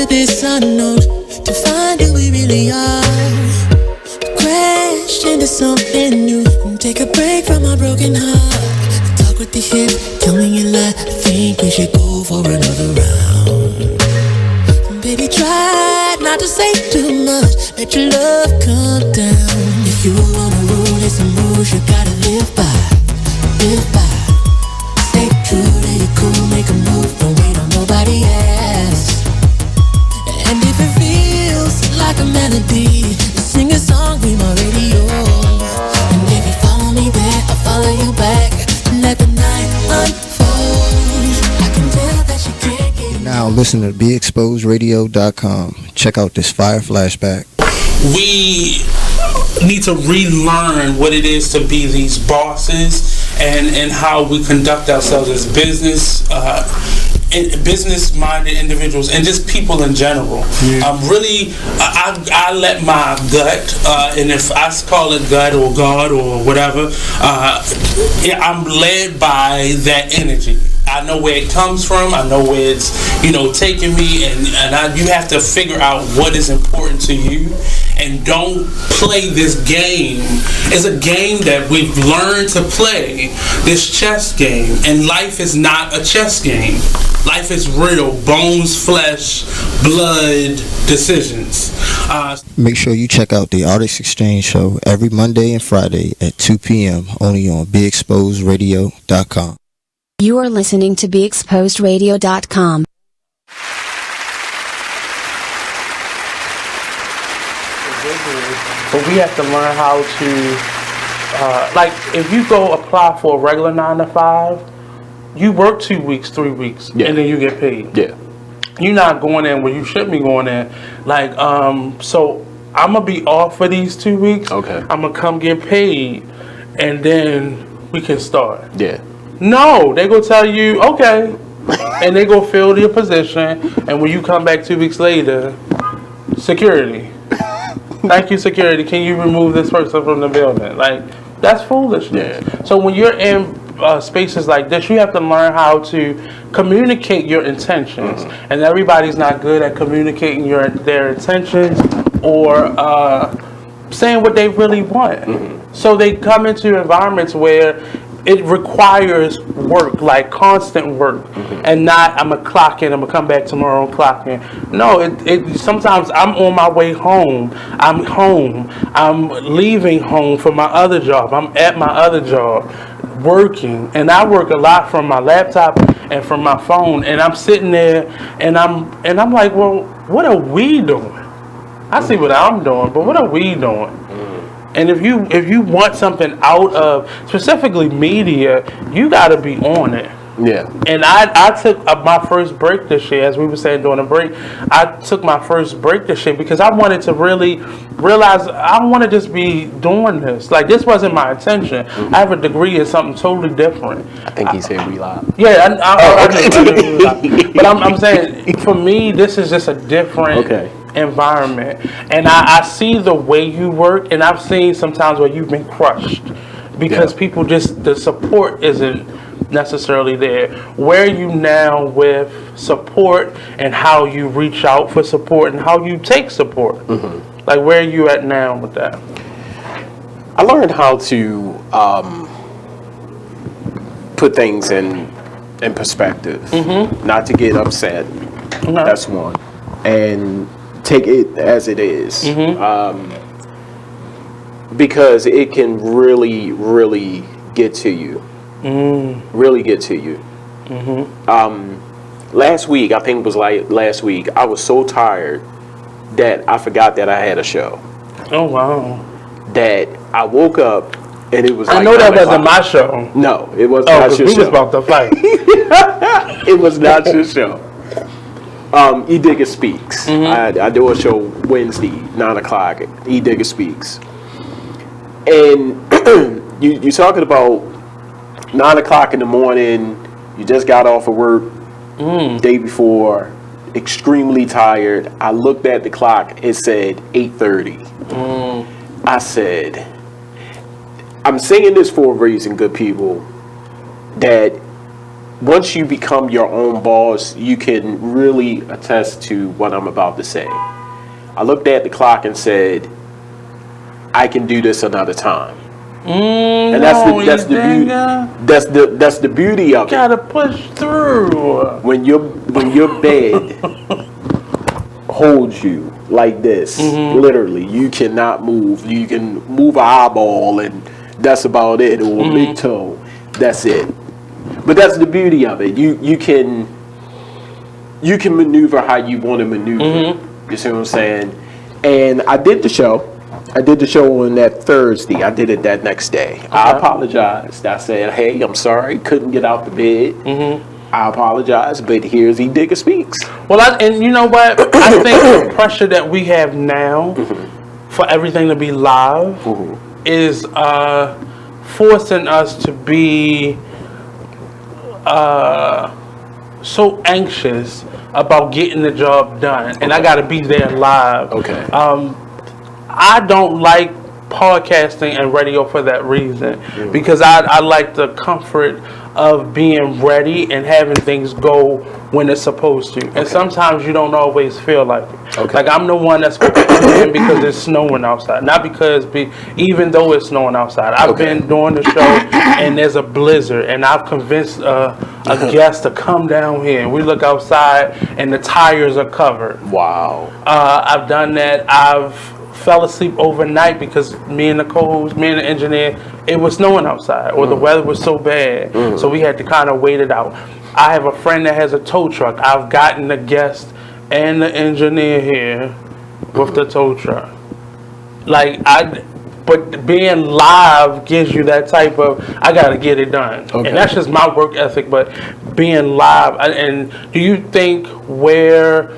[SPEAKER 8] This unknown to find who we really are. Crash into something new and take a break from our broken heart. Talk with the hip, tell me you lie. I think we should go for another round. Baby, try not to say too much. Let your love come down. If you wanna rule, there's some rules you gotta live by. Live by. Stay true to your cool, make a move. Don't wait on nobody else. And if it feels like a melody, sing a song, be my radio. And if you follow me there, I'll follow you back. Let the night unfold. I can tell that you can't get
[SPEAKER 16] now listen to BeExposedRadio.com. Check out this fire flashback.
[SPEAKER 7] We need to relearn what it is to be these bosses and how we conduct ourselves as business-minded individuals and just people in general. I let my gut, and if I call it gut or God or whatever, I'm led by that energy. I know where it comes from. I know where it's, taking me, and you have to figure out what is important to you, and don't play this game. It's a game that we've learned to play, this chess game, and life is not a chess game. Life is real, bones, flesh, blood, decisions.
[SPEAKER 16] Make sure you check out the Artist Exchange Show every Monday and Friday at 2 p.m. only on BeExposedRadio.com.
[SPEAKER 3] You are listening to BeExposedRadio.com.
[SPEAKER 7] But we have to learn how to, if you go apply for a regular 9 to 5, you work 2 weeks, 3 weeks, and then you get paid.
[SPEAKER 15] Yeah.
[SPEAKER 7] You're not going in where you should be going in. So I'm going to be off for these 2 weeks.
[SPEAKER 15] Okay.
[SPEAKER 7] I'm going to come get paid, and then we can start.
[SPEAKER 15] Yeah.
[SPEAKER 7] No, they go tell you, okay, and they go fill your position, and when you come back 2 weeks later, security. Thank you, security. Can you remove this person from the building? That's foolishness.
[SPEAKER 15] Yeah.
[SPEAKER 7] So when you're in spaces like this, you have to learn how to communicate your intentions. And everybody's not good at communicating their intentions or saying what they really want. So they come into environments where it requires work, like constant work, and not I'm gonna clock in, I'm gonna come back tomorrow and clock in. No, it sometimes I'm on my way home. I'm home. I'm leaving home for my other job. I'm at my other job working, and I work a lot from my laptop and from my phone, and I'm sitting there and I'm like, well, what are we doing? I see what I'm doing, but what are we doing? And if you want something out of specifically media, you got to be on it.
[SPEAKER 15] Yeah.
[SPEAKER 7] And I took my first break this year, as we were saying during the break. I took my first break this year because I wanted to really realize I want to just be doing this. This wasn't my intention. I have a degree in something totally different.
[SPEAKER 15] I think he said we live.
[SPEAKER 7] Yeah, I do. But I'm saying, for me, this is just a different environment. And I see the way you work, and I've seen sometimes where you've been crushed because people the support isn't necessarily there. Where are you now with support and how you reach out for support and how you take support?
[SPEAKER 15] Mm-hmm.
[SPEAKER 7] Like, where are you at now with that?
[SPEAKER 15] I learned how to put things in perspective, not to get upset. That's one, and take it as it is, because it can really, really get to you. Really get to you. Last week, I think it was like last week, I was so tired that I forgot that I had a show.
[SPEAKER 7] Oh wow!
[SPEAKER 15] That I woke up and it was.
[SPEAKER 7] I
[SPEAKER 15] like
[SPEAKER 7] know that wasn't my show.
[SPEAKER 15] No, it was not your
[SPEAKER 7] we
[SPEAKER 15] show.
[SPEAKER 7] was about to fight.
[SPEAKER 15] It was not your show. EDIGGA Speaks. I do a show Wednesday, 9 o'clock. EDIGGA Speaks. And you talking about 9 o'clock in the morning, you just got off of work day before, extremely tired. I looked at the clock, it said 8:30. I said, I'm saying this for a reason, good people, that once you become your own boss, you can really attest to what I'm about to say. I looked at the clock and said, I can do this another time. And that's the beauty of it.
[SPEAKER 7] Gotta push through.
[SPEAKER 15] When your bed holds you like this, literally, you cannot move. You can move an eyeball and that's about it, or a big toe. That's it. But that's the beauty of it. You can maneuver how you want to maneuver. You see what I'm saying? And I did the show. On that Thursday. I did it that next day. I apologized. I said, hey, I'm sorry. Couldn't get out the bed. I apologize, but here's EDIGGA Speaks.
[SPEAKER 7] Well, and you know what? I think the pressure that we have now for everything to be live is forcing us to be so anxious about getting the job done, and I got to be there live. I don't like podcasting and radio for that reason, because I like the comfort of being ready and having things go when it's supposed to. And sometimes you don't always feel like it. Like, I'm the one that's going to come in because it's snowing outside, not because even though it's snowing outside. I've been doing the show and there's a blizzard, and I've convinced a guest to come down here, and we look outside and the tires are covered.
[SPEAKER 15] Wow.
[SPEAKER 7] I've done that. I've fell asleep overnight because me and the engineer, it was snowing outside, or the weather was so bad, so we had to kind of wait it out. I have a friend that has a tow truck. I've gotten the guest and the engineer here with the tow truck. But being live gives you that type of, I gotta get it done, and that's just my work ethic. But being live, and do you think where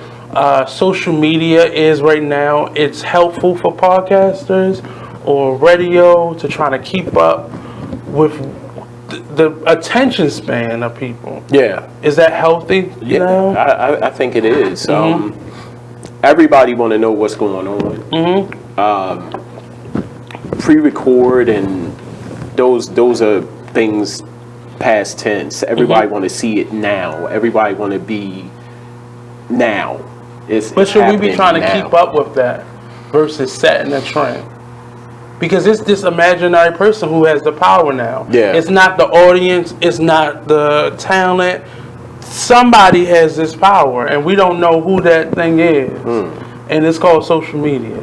[SPEAKER 7] social media is right now, it's helpful for podcasters or radio to try to keep up with the attention span of people?
[SPEAKER 15] Yeah.
[SPEAKER 7] Is that healthy?
[SPEAKER 15] Yeah, I think it is. Everybody want to know what's going on. Pre-record, and those are things past tense. Everybody want to see it now. Everybody want to be now.
[SPEAKER 7] But should we be trying to keep up with that versus setting a trend? Because it's this imaginary person who has the power now.
[SPEAKER 15] Yeah.
[SPEAKER 7] It's not the audience. It's not the talent. Somebody has this power, and we don't know who that thing is. And it's called social media.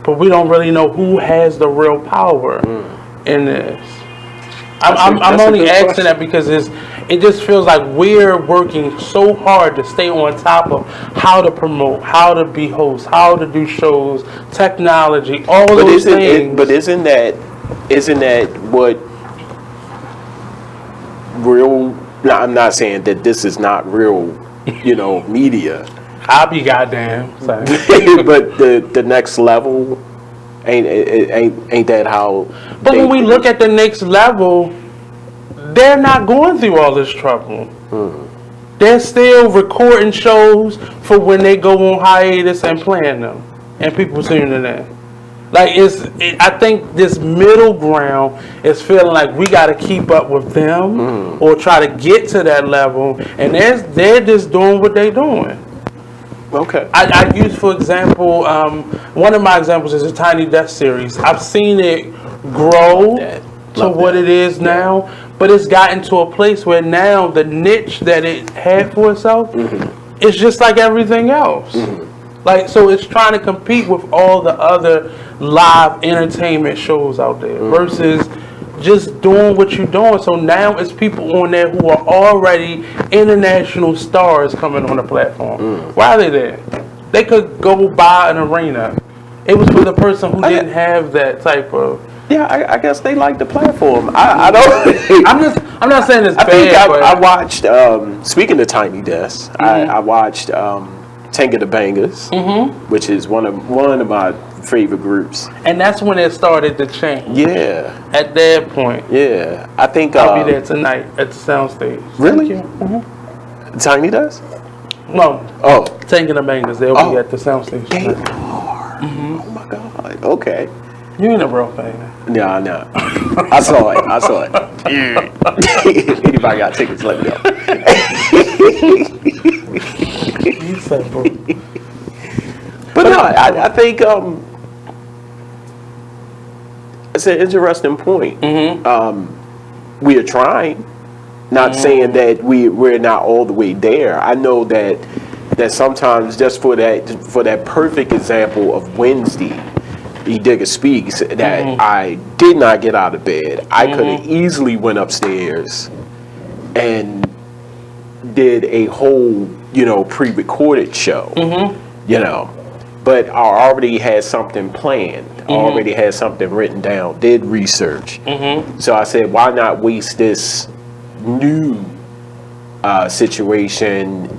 [SPEAKER 7] But we don't really know who has the real power in this. I'm only asking that because it just feels like we're working so hard to stay on top of how to promote, how to be hosts, how to do shows, technology, all those things.
[SPEAKER 15] But isn't that what real? No, I'm not saying that this is not real, media.
[SPEAKER 7] I'll be goddamn. Sorry.
[SPEAKER 15] But the next level ain't that how?
[SPEAKER 7] But when we look at the next level, they're not going through all this trouble. They're still recording shows for when they go on hiatus and playing them, and people tuning in. Like I think this middle ground is feeling like we got to keep up with them or try to get to that level, and they're just doing what they're doing.
[SPEAKER 15] Okay.
[SPEAKER 7] I use, for example, one of my examples is a Tiny Desk series. I've seen it grow to what it is now, but it's gotten to a place where now the niche that it had for itself is just like everything else. Like, so it's trying to compete with all the other live entertainment shows out there versus just doing what you're doing. So now it's people on there who are already international stars coming on the platform. Why are they there? They could go buy an arena. It was for the person who didn't have that type of.
[SPEAKER 15] Yeah, I guess they like the platform. I don't.
[SPEAKER 7] I'm not saying it's bad.
[SPEAKER 15] I watched. Speaking of Tiny Desk, I watched Takhia the Bangers, which is one of my favorite groups.
[SPEAKER 7] And that's when it started to change.
[SPEAKER 15] Yeah.
[SPEAKER 7] At that point.
[SPEAKER 15] Yeah, I think
[SPEAKER 7] I'll be there tonight at the soundstage.
[SPEAKER 15] Really? Tiny Desk?
[SPEAKER 7] No.
[SPEAKER 15] Oh.
[SPEAKER 7] Takhia the Bangers. They'll be at the soundstage.
[SPEAKER 15] They are. Oh my God. Okay.
[SPEAKER 7] You ain't a real fan.
[SPEAKER 15] Yeah, I know. I saw it. Anybody got tickets, let me know. But no, I think it's an interesting point. We are trying, not saying that we're not all the way there. I know that sometimes, just for that perfect example of Wednesday, EDIGGA Speaks, that I did not get out of bed. I could have easily went upstairs and did a whole, pre-recorded show, but I already had something planned, already had something written down, did research. So I said, why not waste this new situation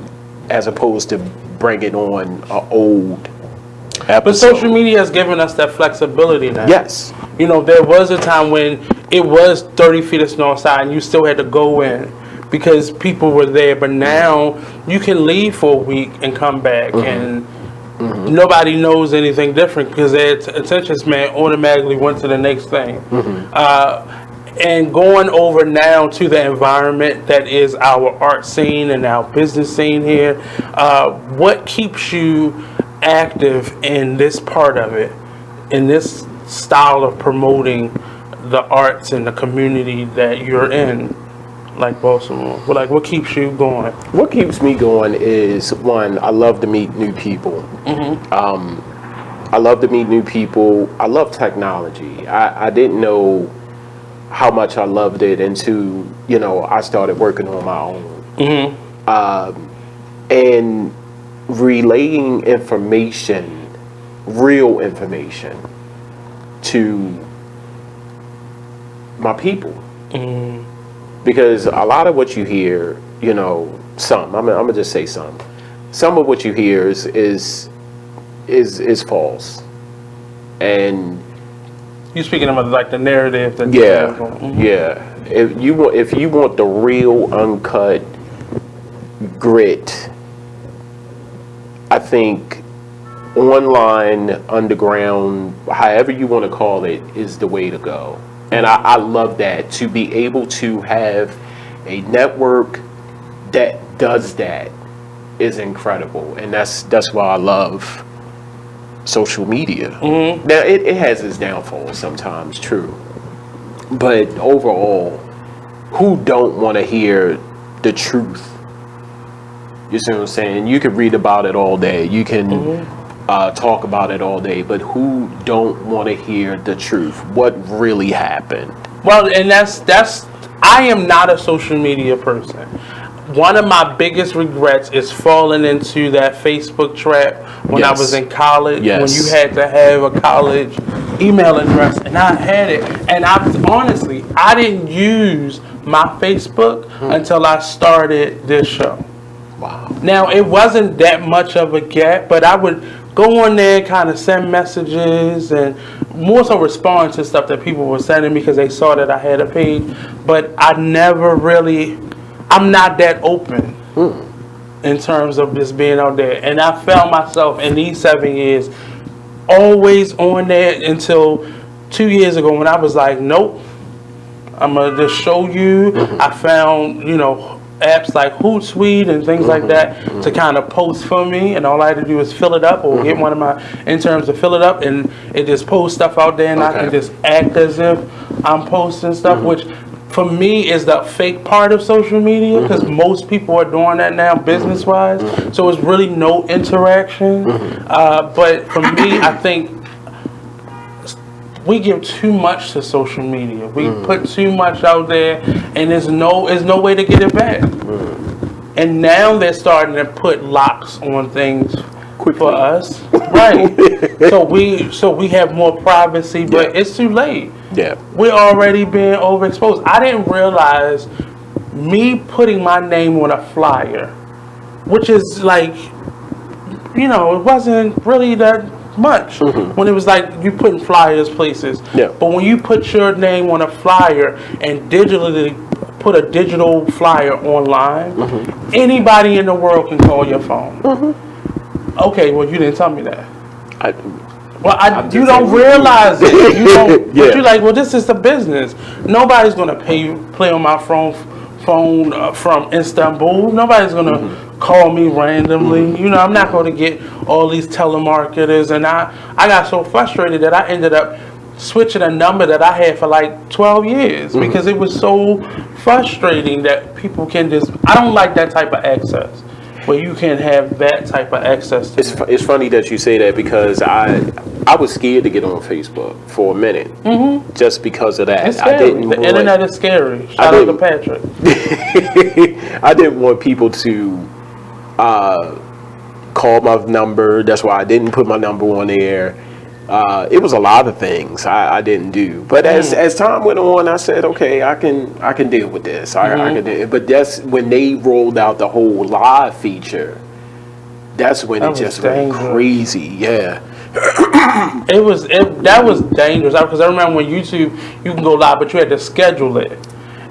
[SPEAKER 15] as opposed to bringing on an old episode.
[SPEAKER 7] But social media has given us that flexibility now.
[SPEAKER 15] Yes.
[SPEAKER 7] There was a time when it was 30 feet of snow outside and you still had to go in because people were there. But now you can leave for a week and come back and nobody knows anything different because their attention span automatically went to the next thing. And going over now to the environment that is our art scene and our business scene here, what keeps you active in this part of it, in this style of promoting the arts and the community that you're in, like Baltimore? What keeps you going?
[SPEAKER 15] What keeps me going is, one, I love to meet new people. I love to meet new people. I love technology. I didn't know how much I loved it until I started working on my own. And relaying information, real information, to my people. Because a lot of what you hear, I'm gonna just say some of what you hear is false. And
[SPEAKER 7] you speaking about like the narrative that
[SPEAKER 15] if you want the real uncut grit, I think online, underground, however you want to call it, is the way to go. And I love that, to be able to have a network that does that is incredible. And that's why I love social media. Now it has its downfalls sometimes, true, but overall, who don't want to hear the truth? You see what I'm saying? You can read about it all day, you can talk about it all day, but who don't want to hear the truth? What really happened?
[SPEAKER 7] Well, and that's I am not a social media person. One of my biggest regrets is falling into that Facebook trap when I was in college, when you had to have a college email address, and I had it. And I didn't use my Facebook until I started this show.
[SPEAKER 15] Wow.
[SPEAKER 7] Now, it wasn't that much of a gap, but I would go on there, kind of send messages, and more so respond to stuff that people were sending me because they saw that I had a page. But I'm not that open in terms of just being out there. And I found myself in these 7 years always on there until 2 years ago when I was like, nope, I'm gonna just show you. I found, apps like Hootsuite and things like that to kind of post for me, and all I had to do is fill it up or get one of my interns to fill it up, and it just posts stuff out there, and I can just act as if I'm posting stuff, which for me is the fake part of social media, because most people are doing that now business wise, so it's really no interaction. But for me, I think we give too much to social media. We put too much out there, and there's no way to get it back. And now they're starting to put locks on things for us, right? so we have more privacy, but it's too late.
[SPEAKER 15] Yeah,
[SPEAKER 7] we're already being overexposed. I didn't realize me putting my name on a flyer, which is like, it wasn't really that much when it was like you putting flyers places. But when you put your name on a flyer and digitally put a digital flyer online, anybody in the world can call your phone. Okay, well, you didn't tell me that. You don't realize it. You don't. But you're like, well, this is the business. Nobody's gonna play on my phone from Istanbul. Nobody's gonna call me randomly. I'm not gonna get all these telemarketers. And I got so frustrated that I ended up switching a number that I had for like 12 years because it was so frustrating that people can just. I don't like that type of access. Where you can have that type of access to
[SPEAKER 15] it's funny that you say that, because I was scared to get on Facebook for a minute just because of that.
[SPEAKER 7] It's scary. The internet is scary. Shout out to Patrick.
[SPEAKER 15] I didn't want people to call my number. That's why I didn't put my number on there. It was a lot of things I didn't do, but as time went on, I said, okay, I can deal with this. I can do it. But that's when they rolled out the whole live feature. That's when it just went crazy. Yeah,
[SPEAKER 7] that was dangerous because I remember when YouTube you can go live, but you had to schedule it.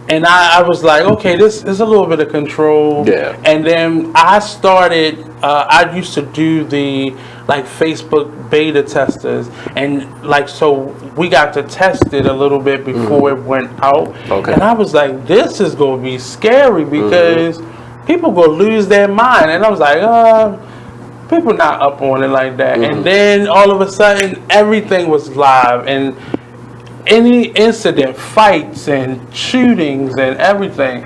[SPEAKER 7] And I was like, okay, this is a little bit of control.
[SPEAKER 15] Yeah.
[SPEAKER 7] And then I started. I used to do the Facebook beta testers, and so we got to test it a little bit before it went out.
[SPEAKER 15] Okay.
[SPEAKER 7] And I was like, this is gonna be scary because people gonna lose their mind. And I was like, people not up on it like that. And then all of a sudden, everything was live, and any incident, fights and shootings and everything,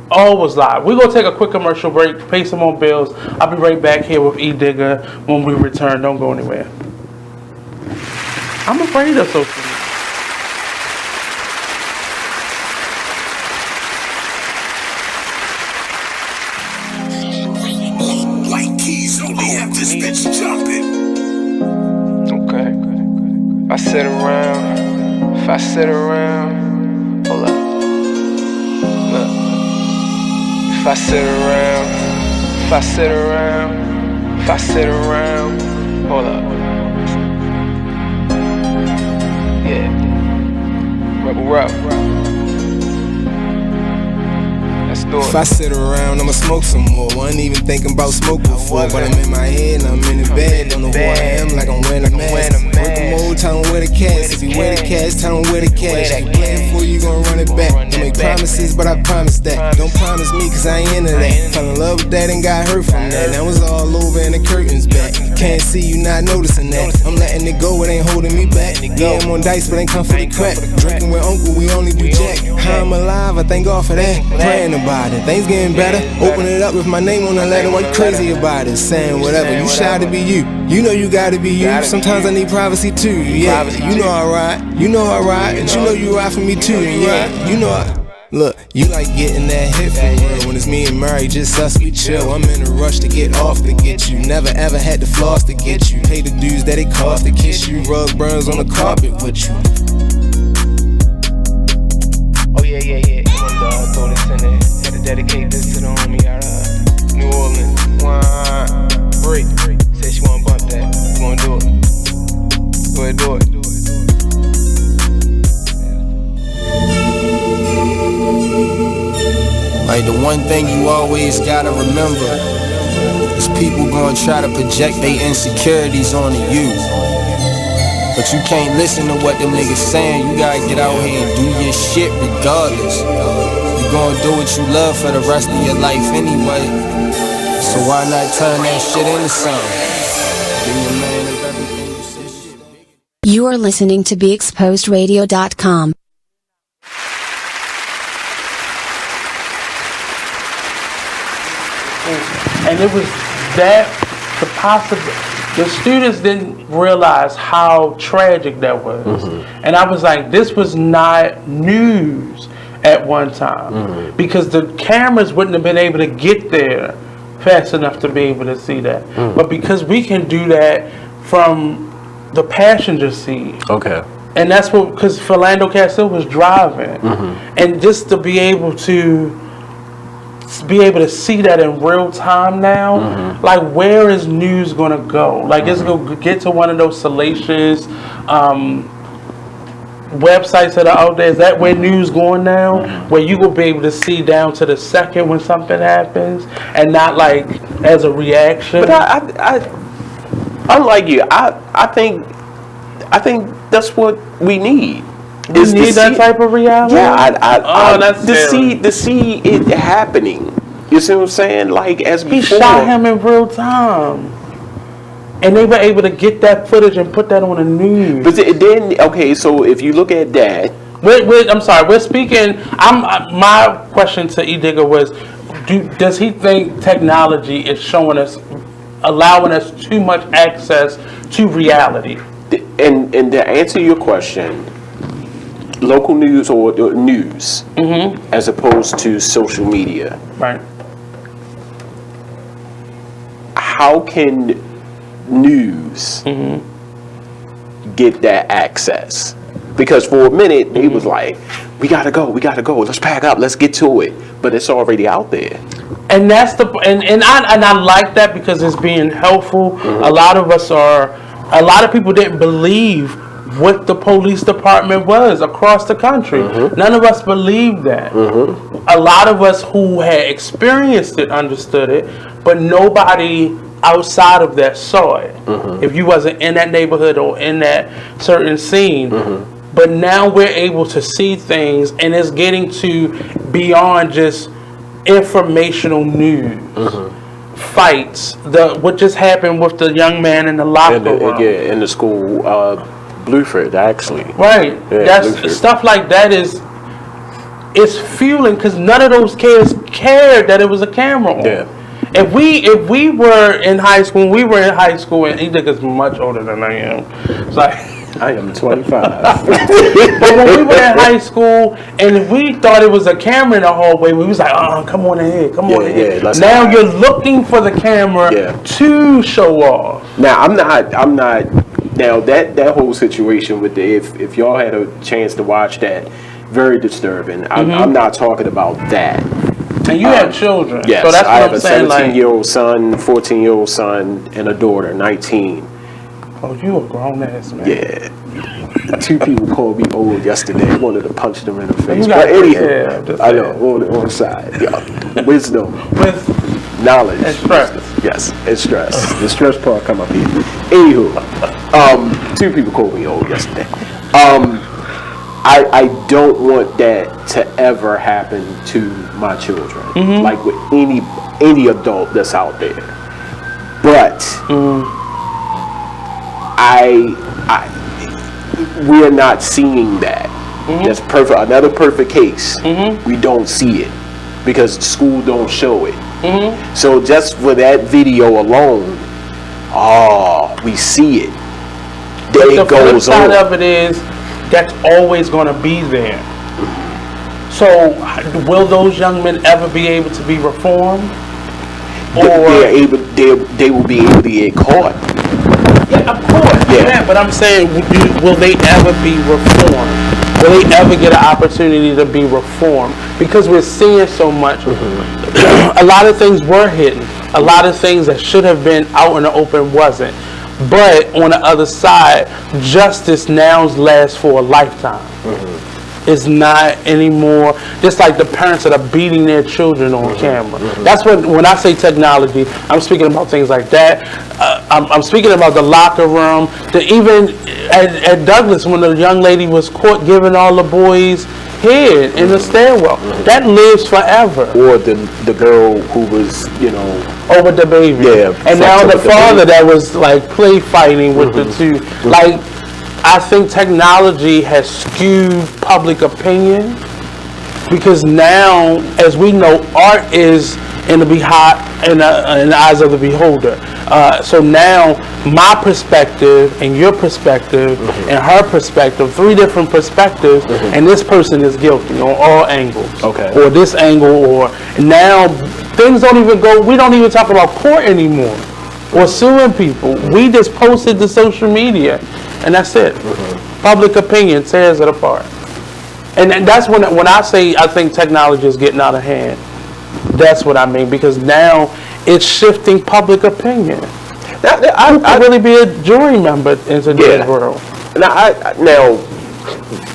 [SPEAKER 7] all was live. We're going to take a quick commercial break, pay some more bills. I'll be right back here with EDIGGA when we return. Don't go anywhere. I'm afraid of social media.
[SPEAKER 17] White keys only have this bitch jumping.
[SPEAKER 18] Okay. If I sit around, hold up. Look. If I sit around, hold up. Yeah. Rebel rock. Let's do it.
[SPEAKER 19] If I sit around, I'ma smoke some more. Wasn't even thinking about smoke before, but I'm in my head and I'm in the bed. Don't know who I am, like I'm wearing a mask. Work them old, tell them where the cash. If you wear the cash, tell them where the cash. If you playing for you, gon' run it back. Don't make promises, but I promise that. Don't promise me, cause I ain't into that. Fell in love with that and got hurt from that. Now it's all over and the curtains back. Can't see you not noticing that. I'm letting it go, it ain't holding me back. Yeah, I'm on dice, but ain't come for the crack. Drinking with uncle, we only do jack. How I'm alive, I thank God for that. Praying about it, things getting better. Open it up with my name on the letter. Why you crazy about it? Saying whatever, you shy to be you. You know you gotta be you. Sometimes I need privacy too. Yeah, you know I ride. You know I ride, and you know you ride for me too. Yeah, you know I. Look, you like getting that hit for real. When it's me and Murray, just us, we chill. I'm in a rush to get off to get you. Never ever had to floss to get you. Pay the dues that it cost to kiss you. Rug burns on the carpet with you.
[SPEAKER 18] Oh yeah. Come on, dog, throw this in there. Had to dedicate this to the homie out of New Orleans. Break. Said she wanna bump that. You gonna do it? Go ahead, do it.
[SPEAKER 19] Like the one thing you always gotta remember is people gonna try to project their insecurities onto you. But you can't listen to what them niggas saying. You gotta get out here and do your shit regardless. You gonna do what you love for the rest of your life anyway. So why not turn that shit into something? Be a man of everything you say.
[SPEAKER 3] You are listening to BeExposedRadio.com.
[SPEAKER 7] And it was that the students didn't realize how tragic that was. And I was like, this was not news at one time because the cameras wouldn't have been able to get there fast enough to be able to see that. But because we can do that from the passenger seat.
[SPEAKER 15] Okay.
[SPEAKER 7] And that's what, because Philando Castile was driving. And just to be able to see that in real time now, like where is news gonna go? Like it's gonna get to one of those salacious websites that are out there. Is that where news going now? Where you will be able to see down to the second when something happens, and not like as a reaction.
[SPEAKER 15] But I unlike you, I think that's what we need.
[SPEAKER 7] You need that type of reality?
[SPEAKER 15] Yeah,
[SPEAKER 7] that's
[SPEAKER 15] to see it happening. You see what I'm saying? Like as before.
[SPEAKER 7] He shot him in real time, and they were able to get that footage and put that on the news.
[SPEAKER 15] But then, okay, so if you look at that,
[SPEAKER 7] I'm sorry, we're speaking. My question to EDIGGA was, does he think technology is allowing us too much access to reality?
[SPEAKER 15] And to answer your question, local news or news as opposed to social media.
[SPEAKER 7] Right.
[SPEAKER 15] How can news get that access? Because for a minute they was like, we gotta go, let's pack up, let's get to it. But it's already out there.
[SPEAKER 7] And that's and I like that because it's being helpful. A lot of people didn't believe what the police department was across the country. None of us believed that. A lot of us who had experienced it understood it, but nobody outside of that saw it. If you wasn't in that neighborhood or in that certain scene. But now we're able to see things, and it's getting to beyond just informational news. Fights, what just happened with the young man in the locker room.
[SPEAKER 15] Yeah, in the school, Blueford, actually.
[SPEAKER 7] Right.
[SPEAKER 15] Yeah,
[SPEAKER 7] that's
[SPEAKER 15] Blueford.
[SPEAKER 7] Stuff like that is fueling, because none of those kids cared that it was a camera on.
[SPEAKER 15] Yeah.
[SPEAKER 7] If we were in high school, and EDIGGA's much older than I am. It's like
[SPEAKER 15] I am 25.
[SPEAKER 7] But when we were in high school, and if we thought it was a camera in the hallway, we was like, oh, come on in here. Now you're looking for the camera to show off.
[SPEAKER 15] Now I'm not. Now that whole situation with if y'all had a chance to watch that, very disturbing. I'm not talking about that.
[SPEAKER 7] And you have children.
[SPEAKER 15] Yes,
[SPEAKER 7] so that's what
[SPEAKER 15] I have
[SPEAKER 7] I'm
[SPEAKER 15] a
[SPEAKER 7] saying,
[SPEAKER 15] 17-year-old son, 14-year-old son, and a daughter, 19.
[SPEAKER 7] Oh, you a grown ass man.
[SPEAKER 15] Yeah. 2 people called me old yesterday. I wanted to punch them in the face. But anywho, I know, on the side. Yeah. Wisdom. With knowledge.
[SPEAKER 7] And stress.
[SPEAKER 15] Yes, and stress. The stress part come up here. Anywho, 2 people called me old yesterday. I don't want that to ever happen to my children. Like with any adult that's out there. But we're not seeing that. That's perfect. Another perfect case. We don't see it because school don't show it. So just for that video alone, we see it. Then
[SPEAKER 7] the
[SPEAKER 15] it goes
[SPEAKER 7] flip side
[SPEAKER 15] on.
[SPEAKER 7] of it is that's always going to be there. So will those young men ever be able to be reformed? Or
[SPEAKER 15] they will be able to get caught.
[SPEAKER 7] Yeah, of course. Yeah, but I'm saying, will they ever be reformed? Will they ever get an opportunity to be reformed? Because we're seeing so much. A lot of things were hidden. A lot of things that should have been out in the open wasn't. But on the other side, justice now lasts for a lifetime. is not anymore just like the parents that are beating their children on camera. That's when I say technology, I'm speaking about things like that. I'm speaking about the locker room. Even at Douglas, when the young lady was caught giving all the boys head in the stairwell, that lives forever.
[SPEAKER 15] Or the girl who was,
[SPEAKER 7] over the baby.
[SPEAKER 15] Yeah.
[SPEAKER 7] And now the father that was like play fighting with the two. Like, I think technology has skewed public opinion because now, as we know, art is in the eyes of the beholder. So now, my perspective and your perspective and her perspective, 3 different perspectives, and this person is guilty on all angles.
[SPEAKER 15] Okay.
[SPEAKER 7] Or this angle, or now things don't even go. We don't even talk about court anymore or suing people. We just post it to social media. And that's it. Public opinion tears it apart. And that's when I say I think technology is getting out of hand. That's what I mean, because now it's shifting public opinion. I really be a jury member in today's world.
[SPEAKER 15] Now,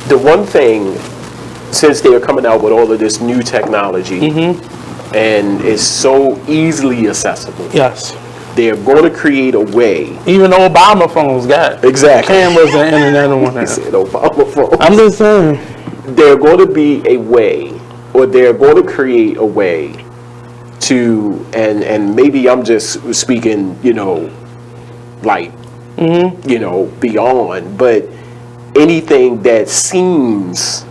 [SPEAKER 15] the one thing, since they're coming out with all of this new technology, and it's so easily accessible.
[SPEAKER 7] Yes.
[SPEAKER 15] They're going to create a way.
[SPEAKER 7] Even the Obama phones got cameras and internet on them.
[SPEAKER 15] Obama phones.
[SPEAKER 7] I'm just saying.
[SPEAKER 15] They're going to be a way, or they're going to create a way to, and maybe I'm just speaking, beyond, but anything that seems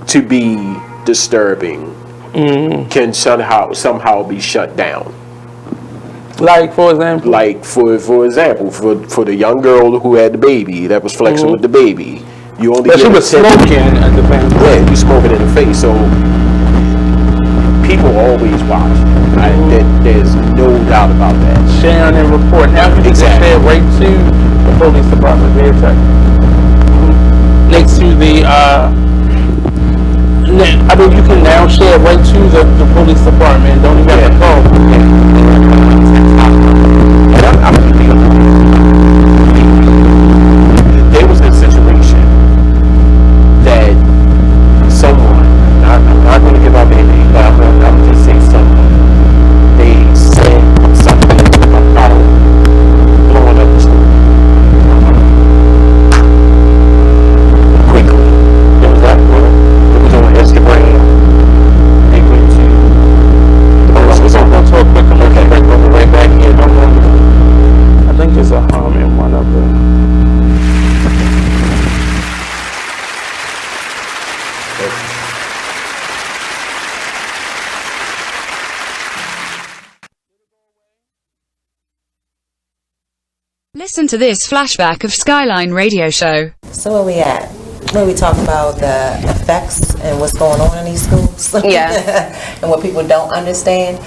[SPEAKER 15] to be disturbing can somehow be shut down.
[SPEAKER 7] Like, for example?
[SPEAKER 15] Like, for example, for the young girl who had the baby, that was flexing with the baby, you only
[SPEAKER 7] she was smoking at the family.
[SPEAKER 15] Yeah, you smoking in the face, so people always watch. There's no doubt about that.
[SPEAKER 7] Sharing and reporting. Now you can share right to the police department. Next to the, you can now share right to the police department. Don't even have to call.
[SPEAKER 15] There was a situation that someone, I'm not going to give out their name, but I'm going to just say someone, they said something about blowing up the school. Quickly. There was that one. It was on Instagram. They went to, right back here.
[SPEAKER 7] I think it's a hum in one of them.
[SPEAKER 20] Listen to this flashback of Skyline Radio Show.
[SPEAKER 21] So where we at? Where we talk about the effects and what's going on in these schools?
[SPEAKER 22] Yeah.
[SPEAKER 21] And what people don't understand.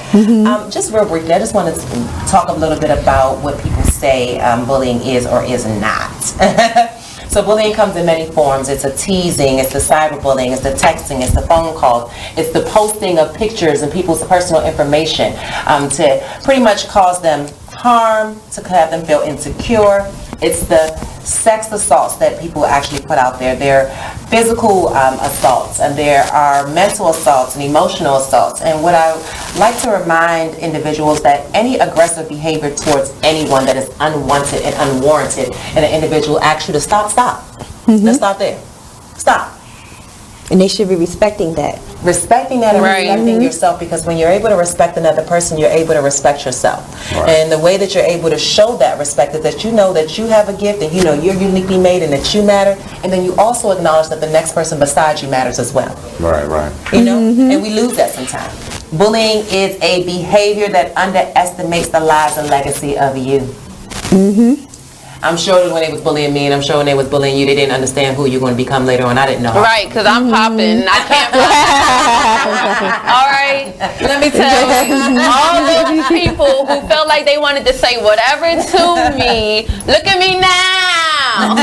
[SPEAKER 21] Just real briefly, I just want to talk a little bit about what people say bullying is or is not. So bullying comes in many forms. It's a teasing, it's the cyberbullying, it's the texting, it's the phone calls, it's the posting of pictures and people's personal information to pretty much cause them harm, to have them feel insecure. It's the sex assaults that people actually put out there. There are physical assaults, and there are mental assaults and emotional assaults. And what I like to remind individuals that any aggressive behavior towards anyone that is unwanted and unwarranted, and an individual asks you to stop. Let's stop there. Stop.
[SPEAKER 10] And they should be respecting that.
[SPEAKER 21] Respecting that and respecting yourself, because when you're able to respect another person, you're able to respect yourself.
[SPEAKER 14] Right.
[SPEAKER 21] And the way that you're able to show that respect is that you know that you have a gift and you know you're uniquely made and that you matter, and then you also acknowledge that the next person beside you matters as well.
[SPEAKER 14] Right.
[SPEAKER 21] You know? And we lose that sometimes. Bullying is a behavior that underestimates the lives and legacy of you. I'm sure that when they was bullying me, and I'm sure when they was bullying you, they didn't understand who you're going to become later on. I didn't know.
[SPEAKER 22] Right, because I'm popping. I can't All right, let me tell you, all those people who felt like they wanted to say whatever to me, look at me now.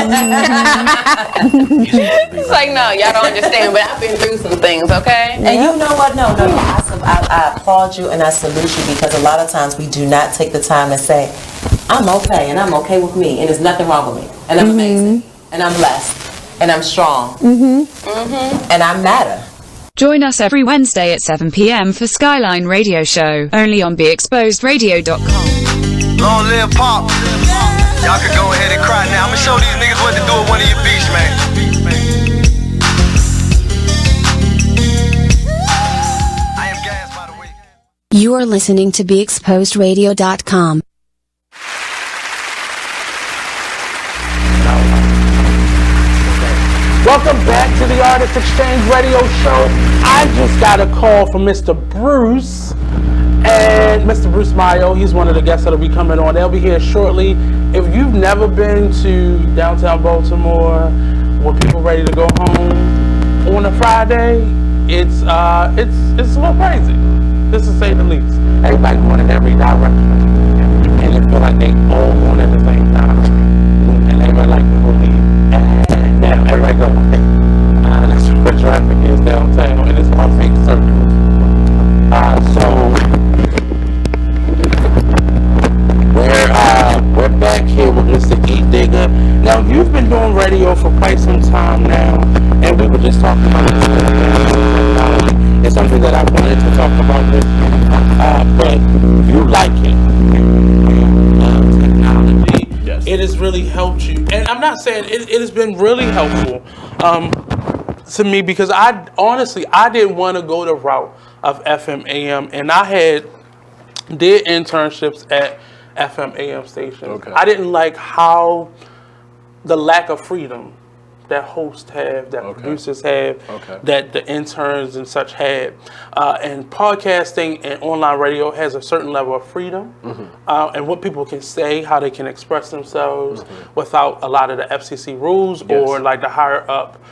[SPEAKER 22] It's like, no, y'all don't understand, but I've been through some things, okay?
[SPEAKER 21] And you know what? No. I applaud you and I salute you, because a lot of times we do not take the time to say, I'm okay and I'm okay with me and there's nothing wrong with me and I'm amazing and I'm blessed. And I'm strong. And I'm matter.
[SPEAKER 20] Join us every Wednesday at 7 p.m. for Skyline Radio Show, only on BeExposedRadio.com.
[SPEAKER 1] Long live Pop. Y'all can go ahead and cry now. I'm gonna show these niggas what to do at one of your beats, man. I am gas, by the way.
[SPEAKER 3] You are listening to BeExposedRadio.com.
[SPEAKER 7] Welcome back to the Artist Exchange Radio Show. I just got a call from Mr. Bruce and Mr. Bruce Mayo. He's one of the guests that'll be coming on. They'll be here shortly. If you've never been to downtown Baltimore, when people ready to go home on a Friday, it's a little crazy, just to say the least. Everybody going in every direction, and it feel like they all going at the same time, and everybody like to leave. Now everybody go. That's where traffic is downtown, and it's my fake circles. So we're back here with Mr. EDIGGA. Now you've been doing radio for quite some time now, and we were just talking about this. It's something that I wanted to talk about with you, but you like it. Technology. Yes. It has really helped you, and I'm not saying it has been really helpful to me, because I didn't want to go the route of FM AM, and I did internships at FM AM stations. Okay. I didn't like how the lack of freedom that hosts have, that producers have, that the interns and such had. And podcasting and online radio has a certain level of freedom, and what people can say, how they can express themselves without a lot of the FCC rules or like the higher up,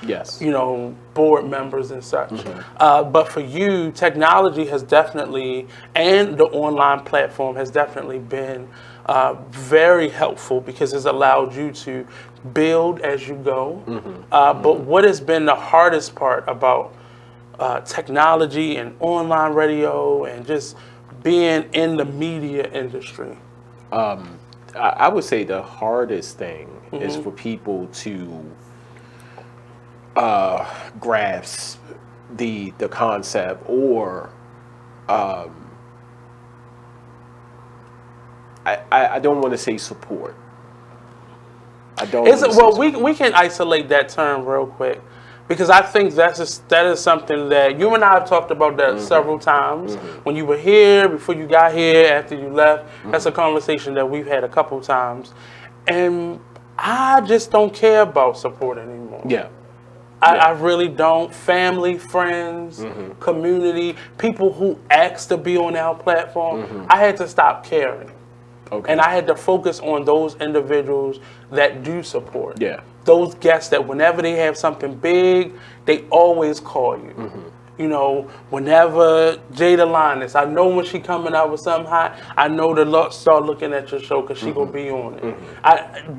[SPEAKER 7] board members and such. But for you, technology has definitely, and the online platform has definitely been very helpful, because it's allowed you to build as you go. But what has been the hardest part about technology and online radio and just being in the media industry?
[SPEAKER 15] I would say the hardest thing is for people to grasp the concept, or I don't want to say support. I don't.
[SPEAKER 7] We can isolate that term real quick, because I think that is something that you and I have talked about that several times. When you were here, before you got here, after you left, that's a conversation that we've had a couple times, and I just don't care about support anymore. I really don't. Family, friends, community, people who ask to be on our platform, I had to stop caring. And I had to focus on those individuals that do support. Those guests that whenever they have something big, they always call you. You know, whenever Jada Linus, I know when she coming out with something hot, I know to start looking at your show, because she gonna be on it.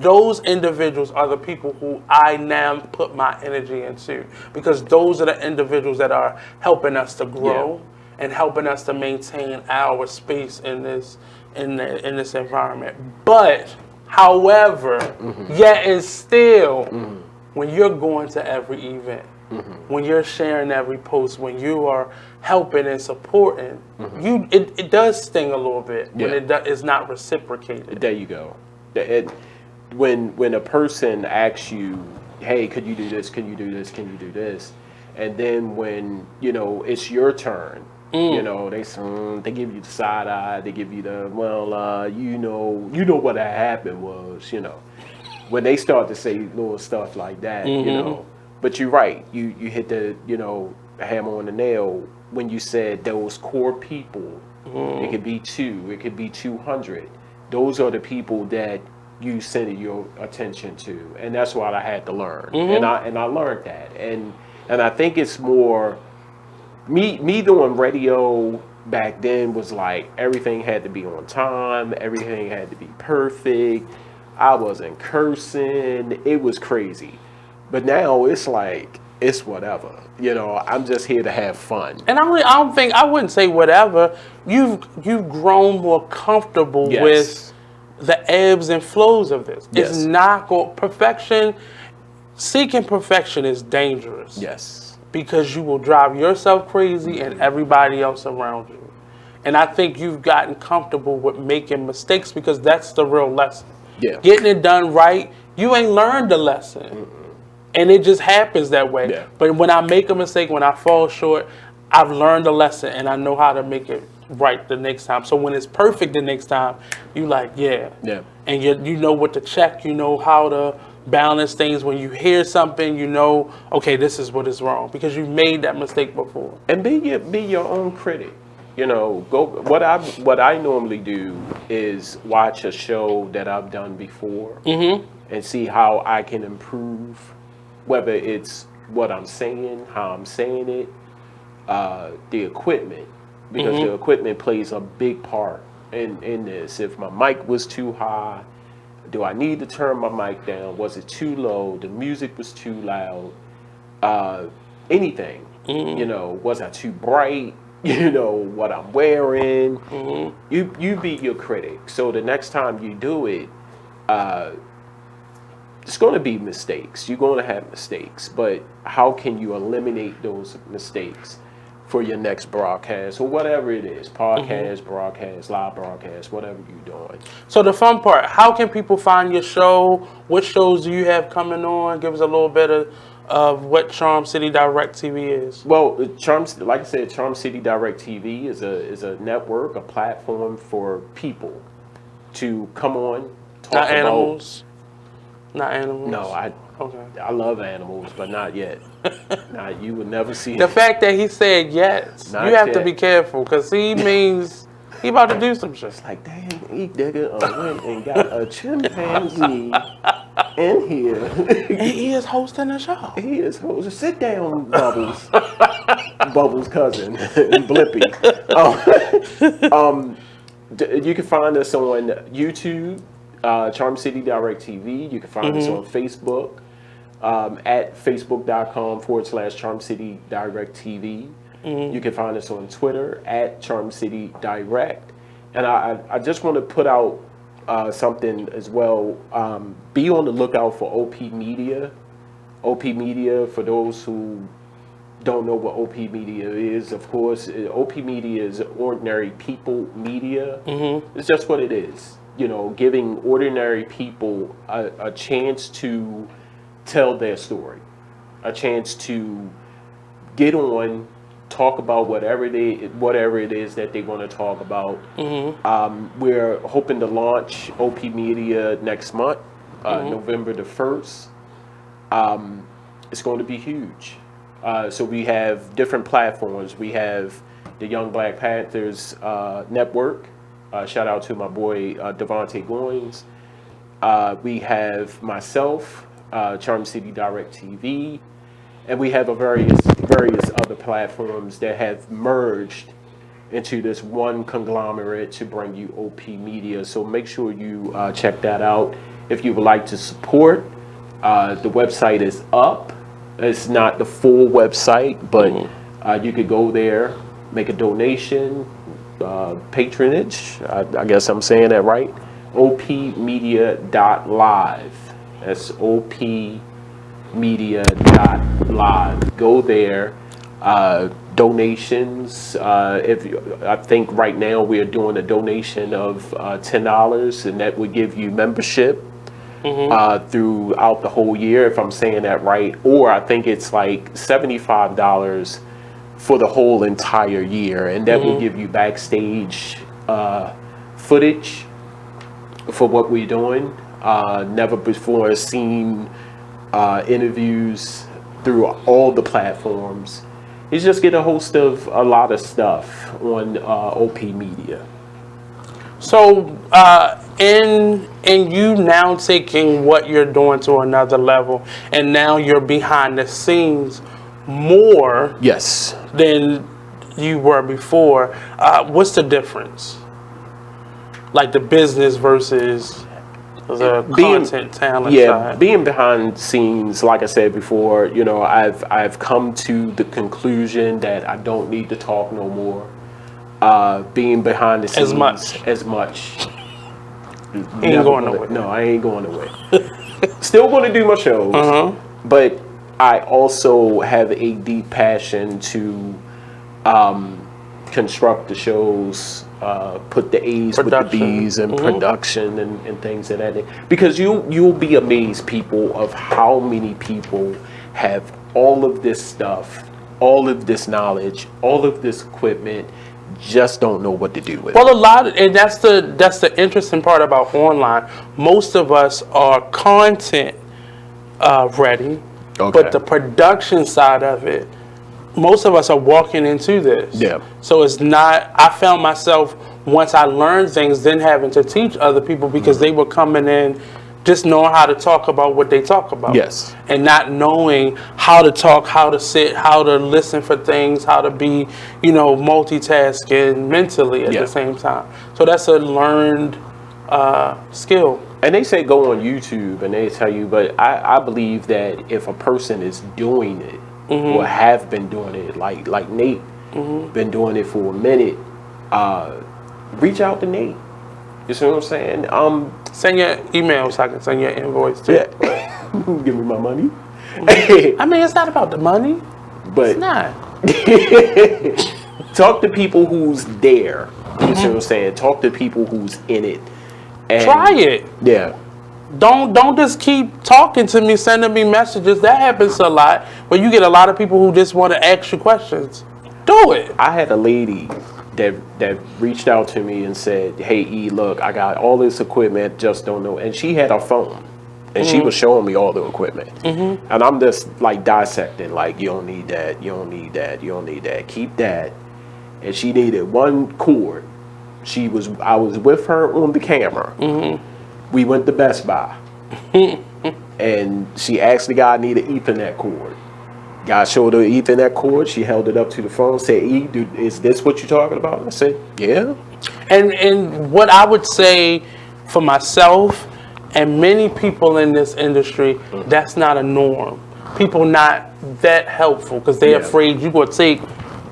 [SPEAKER 7] Those individuals are the people who I now put my energy into, because those are the individuals that are helping us to grow and helping us to maintain our space in this environment. But however, yet and still, when you're going to every event, when you're sharing every post, when you are helping and supporting, it does sting a little bit when it is not reciprocated.
[SPEAKER 15] There you go. When a person asks you, hey, could you do this, can you do this, can you do this, and then when it's your turn, they give you the side eye, they give you the what happened was, when they start to say little stuff like that, But you're right. You hit the hammer on the nail when you said those core people. It could be 2, it could be 200. Those are the people that you send your attention to, and that's what I had to learn. And I learned that, and I think it's more. Me doing radio back then was like everything had to be on time, everything had to be perfect. I wasn't cursing, it was crazy. But now it's like it's whatever. I'm just here to have fun.
[SPEAKER 7] And I wouldn't say whatever. You've grown more comfortable with the ebbs and flows of this. It's not perfection. seeking perfection is dangerous.
[SPEAKER 15] Yes.
[SPEAKER 7] Because you will drive yourself crazy and everybody else around you. And I think you've gotten comfortable with making mistakes because that's the real lesson.
[SPEAKER 15] Yeah.
[SPEAKER 7] Getting it done right, you ain't learned the lesson. And it just happens that way.
[SPEAKER 15] Yeah.
[SPEAKER 7] But when I make a mistake, when I fall short, I've learned a lesson and I know how to make it right the next time. So when it's perfect the next time, you like, yeah. And you know what to check, you know how to balance things. When you hear something, you know, okay, this is what is wrong because you made that mistake before.
[SPEAKER 15] And be your own critic. You know, what I normally do is watch a show that I've done before and see how I can improve, whether it's what I'm saying, how I'm saying it, the equipment, because the equipment plays a big part in this. If my mic was too high, do I need to turn my mic down? Was it too low? The music was too loud? Anything. You know, was I too bright? You know, what I'm wearing. You be your critic. So the next time you do it, it's going to be mistakes. You're going to have mistakes. But how can you eliminate those mistakes for your next broadcast or whatever it is? Podcast, broadcast, live broadcast, whatever you're doing.
[SPEAKER 7] So the fun part, how can people find your show? What shows do you have coming on? Give us a little bit of what Charm City Direct TV is.
[SPEAKER 15] Well, like I said, Charm City Direct TV is a network, a platform for people to come on, talk
[SPEAKER 7] Not
[SPEAKER 15] about
[SPEAKER 7] animals. Not animals.
[SPEAKER 15] No, I love animals, but not yet. You would never see
[SPEAKER 7] the fact that he said yes.
[SPEAKER 15] Not
[SPEAKER 7] you have
[SPEAKER 15] yet.
[SPEAKER 7] to be careful because he means he about to do some shit.
[SPEAKER 15] It's like, damn, EDIGGA went and got a chimpanzee in here.
[SPEAKER 7] And he is hosting a show.
[SPEAKER 15] He is hosting. Sit down, Bubbles. Bubbles' cousin, Blippy. You can find us on YouTube, Charm City Direct TV. You can find us on Facebook at facebook.com/Charm City Direct TV. You can find us on Twitter at Charm City Direct. And I just want to put out something as well. Be on the lookout for OP Media. OP Media, for those who don't know what OP Media is, of course, OP Media is Ordinary People Media. It's just what it is. You know, giving ordinary people a chance to tell their story, a chance to get on, talk about whatever it is that they want to talk about. We're hoping to launch OP Media next month, November the 1st. It's going to be huge. So we have different platforms. We have the Young Black Panthers Network. Shout out to my boy Devontae Goins. We have myself, Charm City Direct TV, and we have various other platforms that have merged into this one conglomerate to bring you OP Media. So make sure you check that out. If you would like to support, the website is up. It's not the full website, but you could go there, make a donation, patronage. I guess I'm saying that right. opmedia.live. That's opmedia.live. Go there. Donations. I think right now we are doing a donation of $10, and that would give you membership throughout the whole year, if I'm saying that right. Or I think it's like $75 for the whole entire year, and that will give you backstage footage for what we're doing. Never before seen interviews through all the platforms. You just get a host of a lot of stuff on OP Media.
[SPEAKER 7] So, in you now taking what you're doing to another level, and now you're behind the scenes more than you were before. What's the difference? Like the business versus the content talent side.
[SPEAKER 15] Being behind scenes, like I said before, you know, I've come to the conclusion that I don't need to talk no more. Being behind the scenes as much.
[SPEAKER 7] Ain't going nowhere.
[SPEAKER 15] No, I ain't going nowhere. Still going to do my shows. but I also have a deep passion to construct the shows, put the A's with the B's, and production and things of that. Because you'll be amazed, people, of how many people have all of this stuff, all of this knowledge, all of this equipment, just don't know what to do with it.
[SPEAKER 7] Well, and that's the interesting part about online. Most of us are content ready, but the production side of it, most of us are walking into this.
[SPEAKER 15] Yeah.
[SPEAKER 7] So it's not. I found myself, once I learned things, then having to teach other people because they were coming in just knowing how to talk about what they talk about.
[SPEAKER 15] Yes.
[SPEAKER 7] And not knowing how to talk, how to sit, how to listen for things, how to be, multitasking mentally at the same time. So that's a learned skill.
[SPEAKER 15] And they say go on YouTube and they tell you, but I believe that if a person is doing it or have been doing it, like Nate been doing it for a minute, reach out to Nate. You see what I'm saying?
[SPEAKER 7] Send your email so I can send your invoice too.
[SPEAKER 15] Yeah. Give me my money.
[SPEAKER 7] I mean, it's not about the money.
[SPEAKER 15] But
[SPEAKER 7] it's not.
[SPEAKER 15] Talk to people who's there. You see what I'm saying? Talk to people who's in it. And
[SPEAKER 7] try it.
[SPEAKER 15] Yeah.
[SPEAKER 7] Don't just keep talking to me, sending me messages. That happens a lot. Where you get a lot of people who just want to ask you questions. Do it.
[SPEAKER 15] I had a lady that reached out to me and said, "Hey E, look, I got all this equipment, just don't know." And she had her phone, and she was showing me all the equipment. And I'm just like dissecting, like, you don't need that, you don't need that, you don't need that. Keep that. And she needed one cord. I was with her on the camera. We went to Best Buy, and she asked the guy I need an Ethernet cord. Guy showed her Ethernet cord. She held it up to the phone, said, "E, dude, is this what you're talking about?" I said, "Yeah."
[SPEAKER 7] And what I would say for myself and many people in this industry, that's not a norm. People not that helpful because they're afraid you're going to take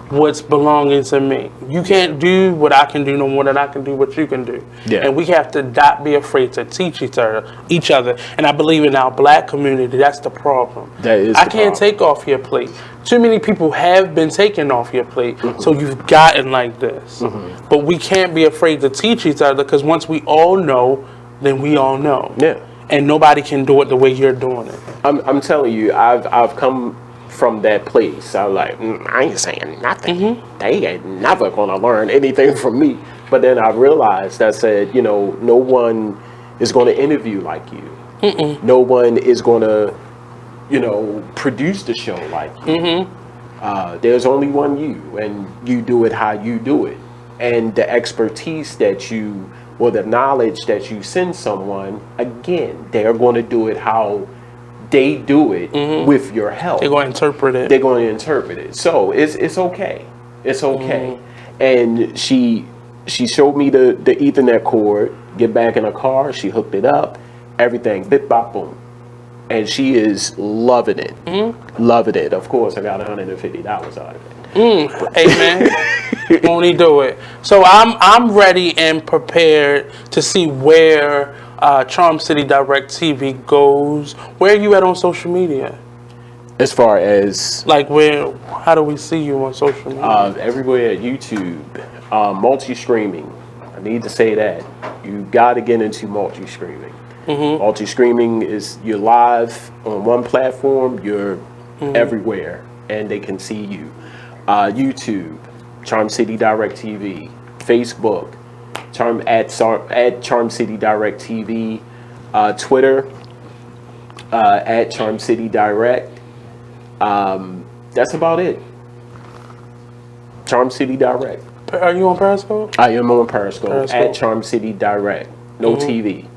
[SPEAKER 7] what's belonging to me. You can't do what I can do no more than I can do what you can do.
[SPEAKER 15] Yeah.
[SPEAKER 7] And we have to not be afraid to teach each other. And I believe in our black community, that's the problem.
[SPEAKER 15] That is
[SPEAKER 7] I can't take off your plate. Too many people have been taking off your plate, so you've gotten like this. But we can't be afraid to teach each other because once we all know, then we all know.
[SPEAKER 15] Yeah.
[SPEAKER 7] And nobody can do it the way you're doing it.
[SPEAKER 15] I'm telling you, I've come from that place. I was like, I ain't saying nothing. They ain't never gonna learn anything from me. But then I realized, I said, no one is gonna interview like you. No one is gonna, produce the show like you. There's only one you, and you do it how you do it. And the expertise that you, or the knowledge that you send someone, again, they're gonna do it how they do it with your help.
[SPEAKER 7] They're going to interpret it.
[SPEAKER 15] They're going to interpret it. So it's okay. It's okay. And she showed me the Ethernet cord. Get back in her car. She hooked it up. Everything. Bip, bop, boom. And she is loving it. Loving it. Of course, I got $150 out of it.
[SPEAKER 7] Amen. Won't he do it? So I'm ready and prepared to see where Charm City Direct TV goes. Where are you at on social media?
[SPEAKER 15] As far as
[SPEAKER 7] like how do we see you on social media?
[SPEAKER 15] Everywhere. YouTube, multi-streaming. I need to say that you got to get into multi-streaming. Multi-streaming is you're live on one platform, you're everywhere, and they can see you. YouTube, Charm City Direct TV, Facebook, at Charm City Direct TV, Twitter, at Charm City Direct. That's about it. Charm City Direct.
[SPEAKER 7] Are you on Periscope?
[SPEAKER 15] I am on Periscope. At Charm City Direct. No TV.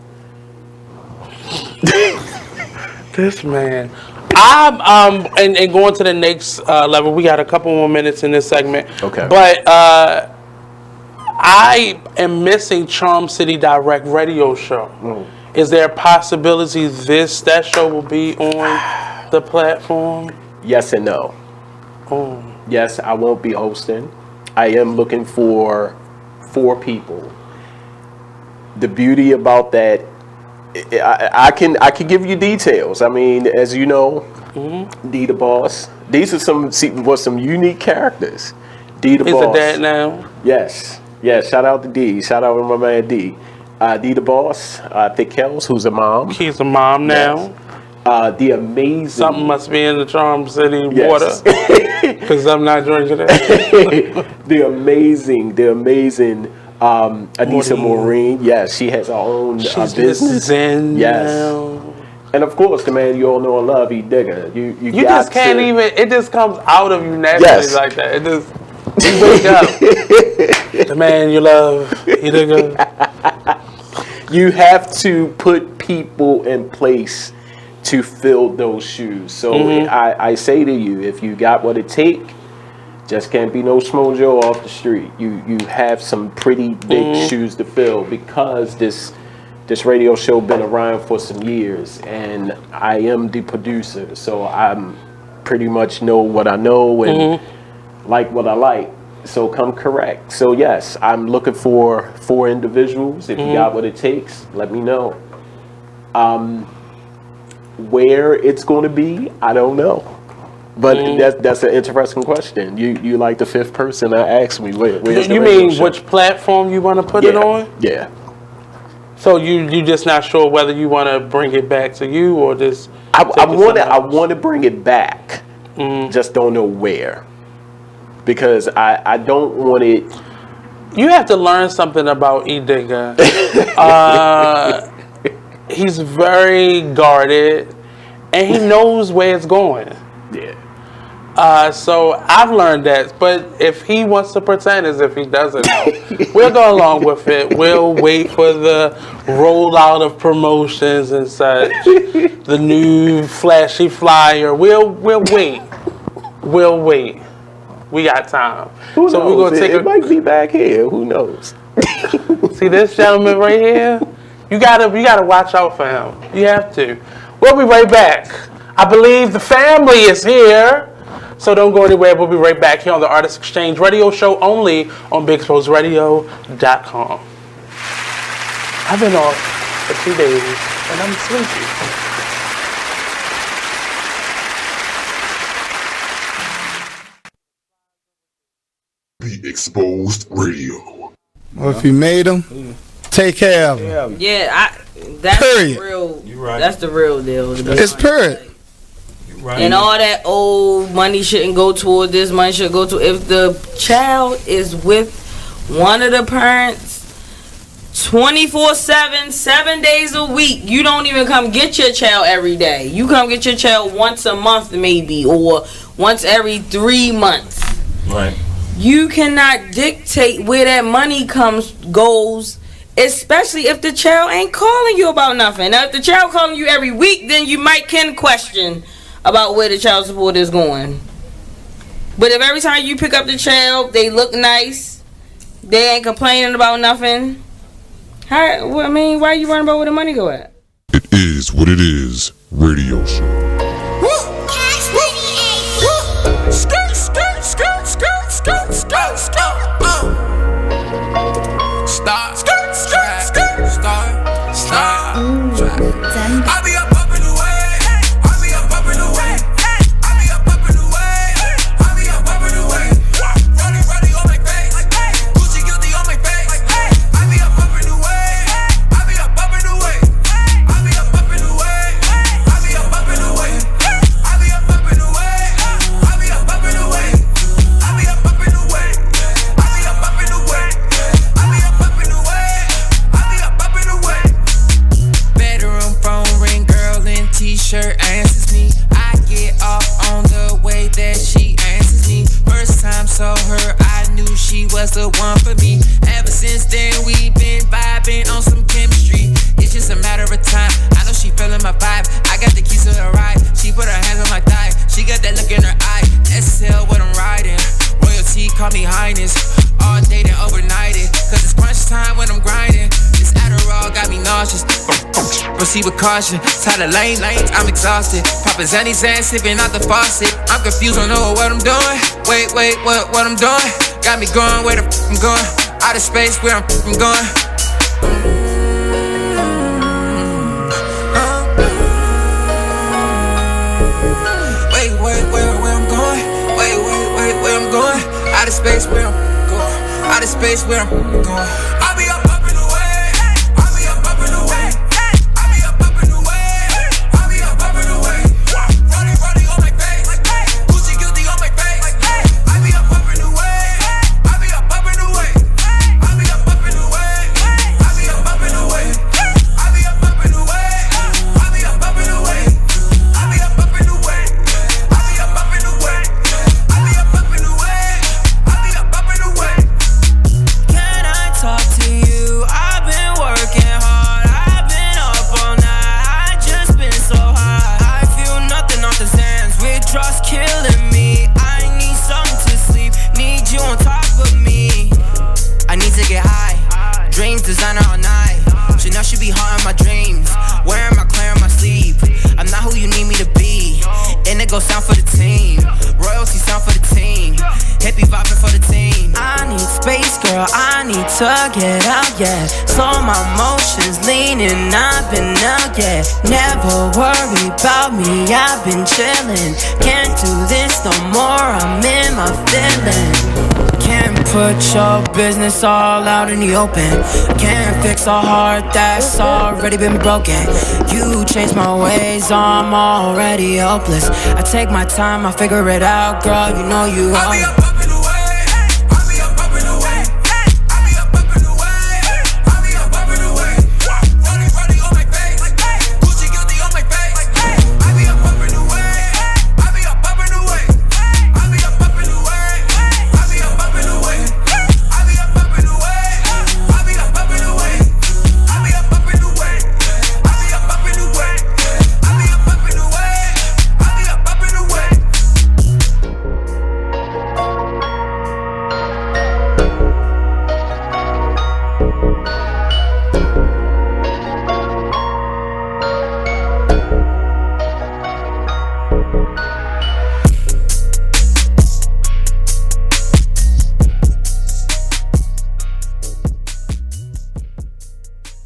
[SPEAKER 7] This man. I'm and going to the next level. We got a couple more minutes in this segment.
[SPEAKER 15] Okay.
[SPEAKER 7] But I am missing Charm City Direct radio show. Is there a possibility that show will be on the platform?
[SPEAKER 15] Yes and no. Yes, I won't be hosting. I am looking for 4 people. The beauty about that, I can give you details. I mean, as you know, D the Boss. These are some unique characters. D the
[SPEAKER 7] He's
[SPEAKER 15] Boss.
[SPEAKER 7] a dad now.
[SPEAKER 15] Yes. Shout out to D. Shout out to my man D. D the Boss. Thick Kells, who's a mom.
[SPEAKER 7] He's a mom now.
[SPEAKER 15] Yes. The amazing.
[SPEAKER 7] Something must be in the Charm City
[SPEAKER 15] Yes.
[SPEAKER 7] water. Because I'm not drinking it.
[SPEAKER 15] the amazing Anissa Maureen. Yes, she has her own business.
[SPEAKER 7] Zen
[SPEAKER 15] yes.
[SPEAKER 7] now.
[SPEAKER 15] And of course, the man you all know and love, EDIGGA. You
[SPEAKER 7] just can't even. It just comes out of you naturally
[SPEAKER 15] Yes.
[SPEAKER 7] like that. It just. You wake up. The man you love, EDIGGA.
[SPEAKER 15] You have to put people in place to fill those shoes. So I say to you, if you got what it take, just can't be no Smo Joe off the street. You have some pretty big shoes to fill, because this radio show been around for some years, and I am the producer, so I'm pretty much know what I know and like what I like. So come correct. So yes, I'm looking for 4 individuals. If you got what it takes, let me know. Where it's going to be, I don't know. But that's an interesting question. You like the 5th person that asked me. Where's the
[SPEAKER 7] you
[SPEAKER 15] radio
[SPEAKER 7] mean
[SPEAKER 15] show?
[SPEAKER 7] which platform you want to put it on?
[SPEAKER 15] Yeah.
[SPEAKER 7] So you just not sure whether you want to bring it back to you or just.
[SPEAKER 15] I want to bring it back. Just don't know where. Because I don't want it.
[SPEAKER 7] You have to learn something about EDIGGA. He's very guarded, and he knows where it's going.
[SPEAKER 15] Yeah.
[SPEAKER 7] So I've learned that. But if he wants to pretend as if he doesn't know, we'll go along with it. We'll wait for the rollout of promotions and such, the new flashy flyer. We'll wait. We'll wait. We got time.
[SPEAKER 15] Who
[SPEAKER 7] so
[SPEAKER 15] knows?
[SPEAKER 7] We're gonna take
[SPEAKER 15] it might be back here. Who knows?
[SPEAKER 7] See this gentleman right here? You gotta watch out for him. You have to. We'll be right back. I believe the family is here. So don't go anywhere. We'll be right back here on the Artist Exchange Radio Show, only on BigExposedRadio.com. I've been off for 2 days and I'm sleepy.
[SPEAKER 17] Be Exposed Radio.
[SPEAKER 19] Well, if you made them, take care of them.
[SPEAKER 4] Yeah, that's
[SPEAKER 19] Period.
[SPEAKER 4] real. You right. That's the real deal.
[SPEAKER 19] It's period.
[SPEAKER 4] Right. And all that old money shouldn't go toward this, money should go to. If the child is with one of the parents 24/7, 7 days a week, you don't even come get your child every day. You come get your child once a month maybe, or once every 3 months.
[SPEAKER 11] Right.
[SPEAKER 4] You cannot dictate where that money goes, especially if the child ain't calling you about nothing. Now, if the child calling you every week, then you can question about where the child support is going. But if every time you pick up the child, they look nice, they ain't complaining about nothing, why are you worrying about where the money go at?
[SPEAKER 17] It is what it is. Radio show. Skirt, skirt, skirt, skirt, skirt, skirt, skirt. Start, skirt, skirt, skirt, start. I be up in the way. I be up in the way. I be up in the way. I be up in the way. Running on my face. Gucci guilty on my face. I be up in the way. I be up in the way. I be up in the way. I be up in the way. I be up in the way. I be up in the way. I be up in the way. I be up in the way. I be up in the way. I be up in the way. Bedroom phone ring, girl in t-shirt answers me. I get off on the way that she answers me. First time saw her, I knew she was the one for me. Ever since then, we've been vibing on some chemistry. It's just a matter of time. I know she feeling my vibe. I got the keys to the ride. She put her hands on my thigh. She got that look in her eye. SL what I'm riding. Royalty, call me highness. All day and overnighted. Cause it's crunch time when I'm grinding. This Adderall got me nauseous. Proceed with caution. Tired of lanes, I'm exhausted. Poppin' Zanny Zan, sipping out the faucet. I'm confused, don't know what I'm doing. Wait, what I'm doing? Got me going where the I'm going. Out of space where I'm going. Wait, where I'm going? Wait, where I'm going? Out of space, where I'm going? Out of space, where I'm going? I'll be up in the way. I'll be up in the way. I'll be up in the way. I'll be up in the way. Running on my face. Gucci guilty on my face. I'll be up in the way. I'll be up in the way. I'll be up in the way. I'll be up in the way. I'll be up in the way. I'll be up in the way. I'll be up in the way. I'll be up in the way. I'll be up in the way. I'll be up in the way. Can I talk to you? I've been working hard. I've been up all night. I just been so high. I feel nothing off the sands. Withdrawals killing me. I need something to sleep. Need you on top of me. I need to get high. Dreams designer all night. Chanel should be haunting my dreams. Wearing my clearing my sleep. I'm not who you need me to be. Indigo sound for the team. Royalty sound for the team. Hippie vibing for the team. I need space, girl. I need to get out, yeah. Slow my motions, leaning. I've been out, yeah. Never worry about me. I've been chilling. Can't do this no more. I'm in my feelings. Can't put your business all out in the open. Can't fix a heart that's already been broken. You changed my ways, I'm already hopeless. I take my time, I figure it out, girl. You know you are. I'll be up in the way. I'll be up in the way. I'll be up in the way. I'll be up in the way. Running on my face. Gucci guilty on my face. I'll be up in the way. I'll be up in the way. I'll be up in the way. I'll be up in the way. I'll be up in the way. I'll be up in the way. I'll be up in the way. I'll be up in the way. I'll be up in the way. I'll be up in the way.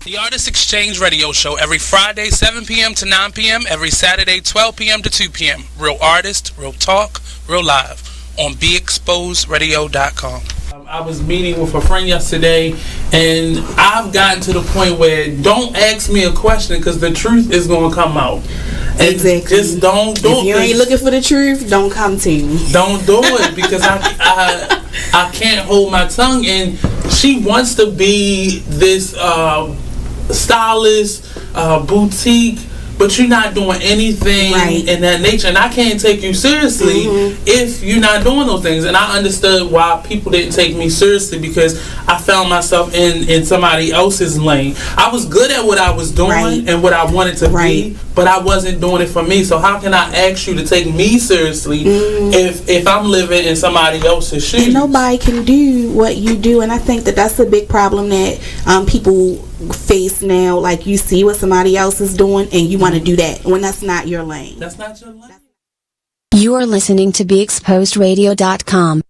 [SPEAKER 7] The Artist Exchange Radio Show every Friday 7 p.m. to 9 p.m. every Saturday 12 p.m. to 2 p.m. Real artist, real talk, real live on BeExposedRadio.com. I was meeting with a friend yesterday, and I've gotten to the point where don't ask me a question because the truth is going to come out. And
[SPEAKER 5] exactly.
[SPEAKER 7] Just don't do it.
[SPEAKER 5] If you ain't looking for the truth, don't come to me.
[SPEAKER 7] Don't do it because I can't hold my tongue. And she wants to be this stylist, boutique, but you're not doing anything in that nature, and I can't take you seriously if you're not doing those things. And I understood why people didn't take me seriously because I found myself in somebody else's lane. I was good at what I was doing and what I wanted to be, but I wasn't doing it for me. So how can I ask you to take me seriously if I'm living in somebody else's shoes?
[SPEAKER 5] And nobody can do what you do, and I think that that's a big problem that people face now. Like, you see what somebody else is doing and you want to do that when that's not your lane.
[SPEAKER 7] That's not your lane.
[SPEAKER 3] You are listening to BeExposedRadio.com.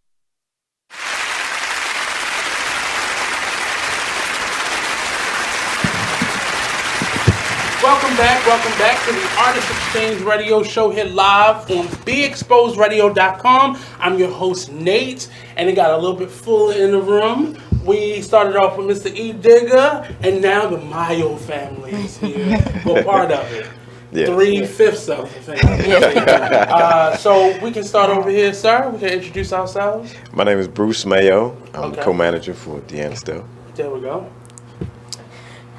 [SPEAKER 7] Welcome back to the Artist Exchange Radio Show here live on BeExposedRadio.com. I'm your host, Nate, and it got a little bit fuller in the room. We started off with Mr. EDIGGA, and now the Mayo family is here. Well, part of it. Yes. 3/5 of the family. So we can start over here, sir. We can introduce ourselves.
[SPEAKER 6] My name is Bruce Mayo. I'm the co-manager for Deanna still.
[SPEAKER 7] There we go.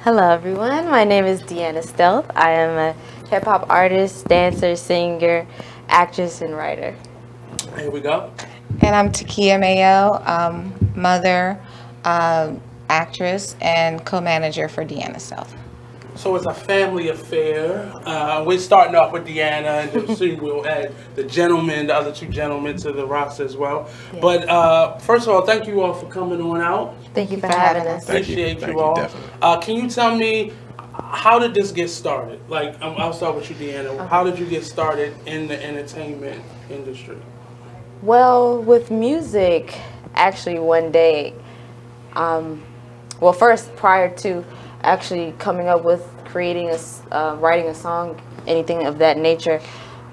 [SPEAKER 23] Hello everyone, my name is Deanna Stealth. I am a hip-hop artist, dancer, singer, actress, and writer.
[SPEAKER 7] Here we go.
[SPEAKER 24] And I'm Takhia Mayo, mother, actress, and co-manager for Deanna Stealth.
[SPEAKER 7] So it's a family affair. We're starting off with Deanna, and then soon we'll add the other two gentlemen to the roster as well. Yeah. But first of all, thank you all for coming on out.
[SPEAKER 23] Thank you for having us.
[SPEAKER 7] Appreciate you all. Can you tell me, how did this get started? Like, I'll start with you, Deanna. Okay. How did you get started in the entertainment industry?
[SPEAKER 23] Well, with music, actually one day, well, first, prior to actually coming up with creating writing a song, anything of that nature,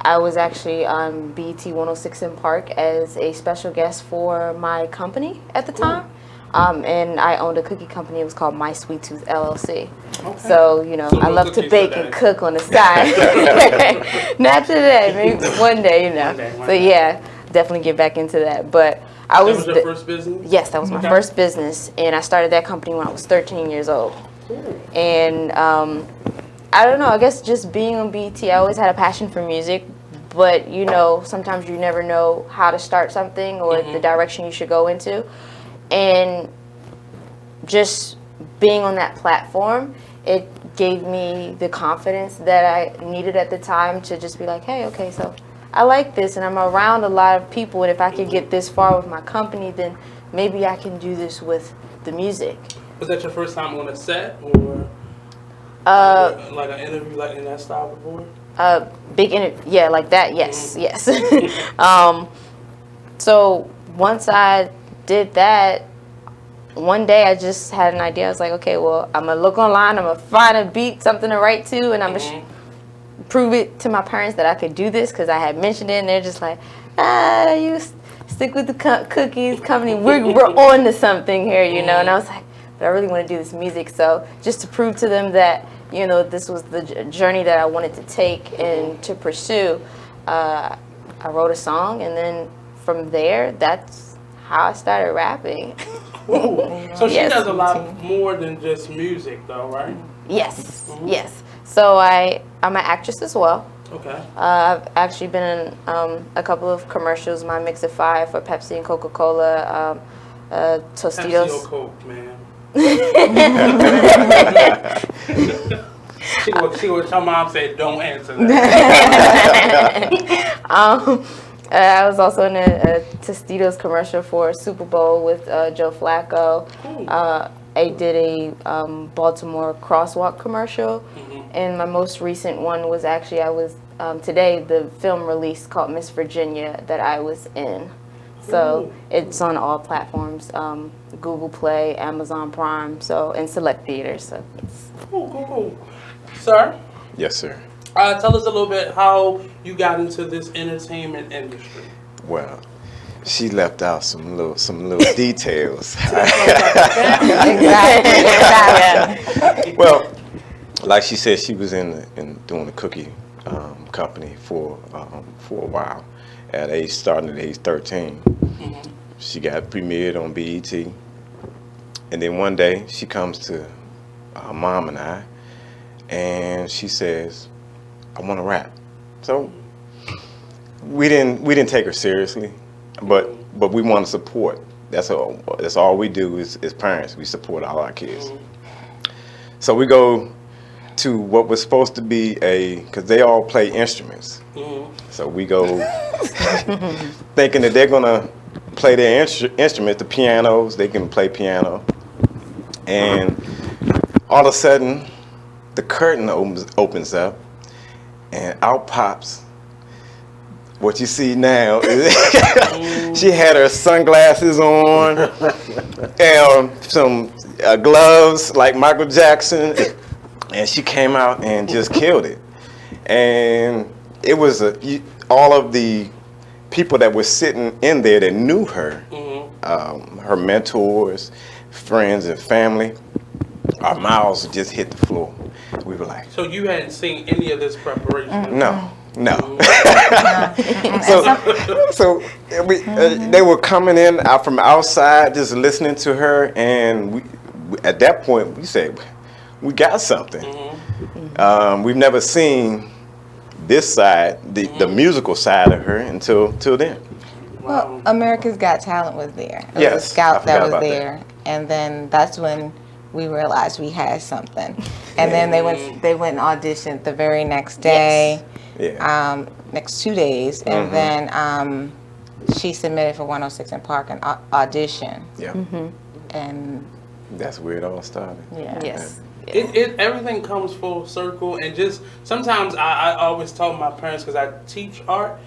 [SPEAKER 23] I was actually on BET 106 in Park as a special guest for my company at the time. And I owned a cookie company. It was called My Sweet Tooth LLC. Okay. So, you know,
[SPEAKER 7] So
[SPEAKER 23] I
[SPEAKER 7] no
[SPEAKER 23] love to
[SPEAKER 7] cookies
[SPEAKER 23] bake
[SPEAKER 7] today.
[SPEAKER 23] and cook on the side. Not today, maybe one day, you know.
[SPEAKER 7] One day.
[SPEAKER 23] So, yeah, definitely get back into that. But I
[SPEAKER 7] That
[SPEAKER 23] was
[SPEAKER 7] your first business?
[SPEAKER 23] Yes, that was my first business. And I started that company when I was 13 years old. And I don't know, I guess just being on BET, I always had a passion for music. But, you know, sometimes you never know how to start something or the direction you should go into. And just being on that platform, it gave me the confidence that I needed at the time to just be like, hey, okay, so I like this and I'm around a lot of people, and if I could get this far with my company, then maybe I can do this with the music.
[SPEAKER 7] Was that your first time on a set, or like an interview like in that style before?
[SPEAKER 23] Big interview, yeah, like that, yes, yes. So once I did that, one day I just had an idea. I was like, okay, well, I'm gonna look online, I'm gonna find a beat, something to write to, and I'm gonna prove it to my parents that I could do this, because I had mentioned it, and they're just like, you stick with the cookies company, we're on to something here, you know. And I was like, but I really want to do this music. So just to prove to them that, you know, this was the journey that I wanted to take and to pursue, I wrote a song, and then from there, that's how I started rapping.
[SPEAKER 7] So she
[SPEAKER 23] Yes.
[SPEAKER 7] does a lot more than just music, though, right?
[SPEAKER 23] Yes, yes. So I'm an actress as well.
[SPEAKER 7] Okay.
[SPEAKER 23] I've actually been in a couple of commercials. My Mix of Five for Pepsi and Coca-Cola, Tostitos.
[SPEAKER 7] Pepsi or Coke, man. She would tell mom, say, don't answer that.
[SPEAKER 23] I was also in a Tostitos commercial for Super Bowl with Joe Flacco. I did a Baltimore crosswalk commercial, and my most recent one was actually, I was today, the film release called Miss Virginia that I was in. So it's on all platforms, Google Play, Amazon Prime, so in select theaters. So it's
[SPEAKER 7] Cool. Sir?
[SPEAKER 6] Yes, sir.
[SPEAKER 7] Tell us a little bit how you got into this entertainment industry.
[SPEAKER 6] Well, she left out some little details. Well, like she said, she was in doing the cookie company for a while. Starting at age 13, she got premiered on BET, and then one day she comes to mom and I, and she says, I want to rap. So we didn't take her seriously, but we want to support. That's all we do as parents. We support all our kids. So we go to what was supposed to be because they all play instruments. So we go thinking that they're gonna play their instruments, the pianos. They can play piano, and all of a sudden, the curtain opens up, and out pops what you see now. She had her sunglasses on, and some gloves like Michael Jackson, and she came out and just killed it. And it was all of the people that were sitting in there that knew her, her mentors, friends, and family. Our mouths just hit the floor. We were like,
[SPEAKER 7] So you hadn't seen any of this preparation?
[SPEAKER 6] No. So they were coming in out from outside, just listening to her, and we, at that point, we said, we got something. We've never seen this side, the musical side of her until then.
[SPEAKER 24] Well, America's Got Talent was there. It was
[SPEAKER 6] Yes,
[SPEAKER 24] a scout
[SPEAKER 6] I
[SPEAKER 24] that
[SPEAKER 6] forgot
[SPEAKER 24] was
[SPEAKER 6] about
[SPEAKER 24] there, and then that's when we realized we had something. And then they went and auditioned the very next day, next 2 days, and then she submitted for 106 in Park and audition.
[SPEAKER 6] Yeah.
[SPEAKER 24] And
[SPEAKER 6] that's where it all started.
[SPEAKER 24] Yes.
[SPEAKER 7] Everything comes full circle, and just sometimes I always tell my parents, because I teach art,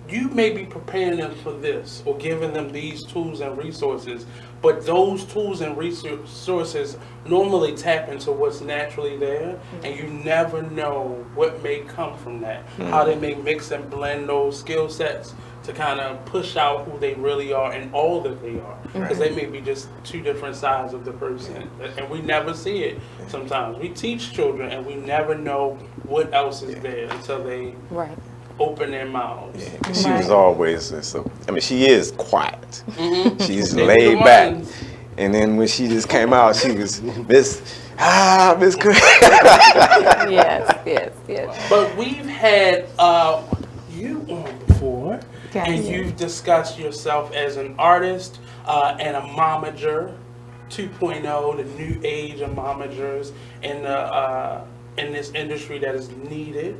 [SPEAKER 7] you may be preparing them for this or giving them these tools and resources, but those tools and resources normally tap into what's naturally there, and you never know what may come from that, how they may mix and blend those skill sets to kind of push out who they really are and all that they are, because they may be just two different sides of the person, and we never see it. Sometimes we teach children and we never know what else is there until they open their mouths.
[SPEAKER 6] Yeah, 'cause she was always she is quiet. She's laid back, and then when she just came out, she was Miss Cook.
[SPEAKER 23] Yes.
[SPEAKER 7] But we've had you on before, and you've discussed yourself as an artist and a momager 2.0, the new age of momagers in this industry that is needed,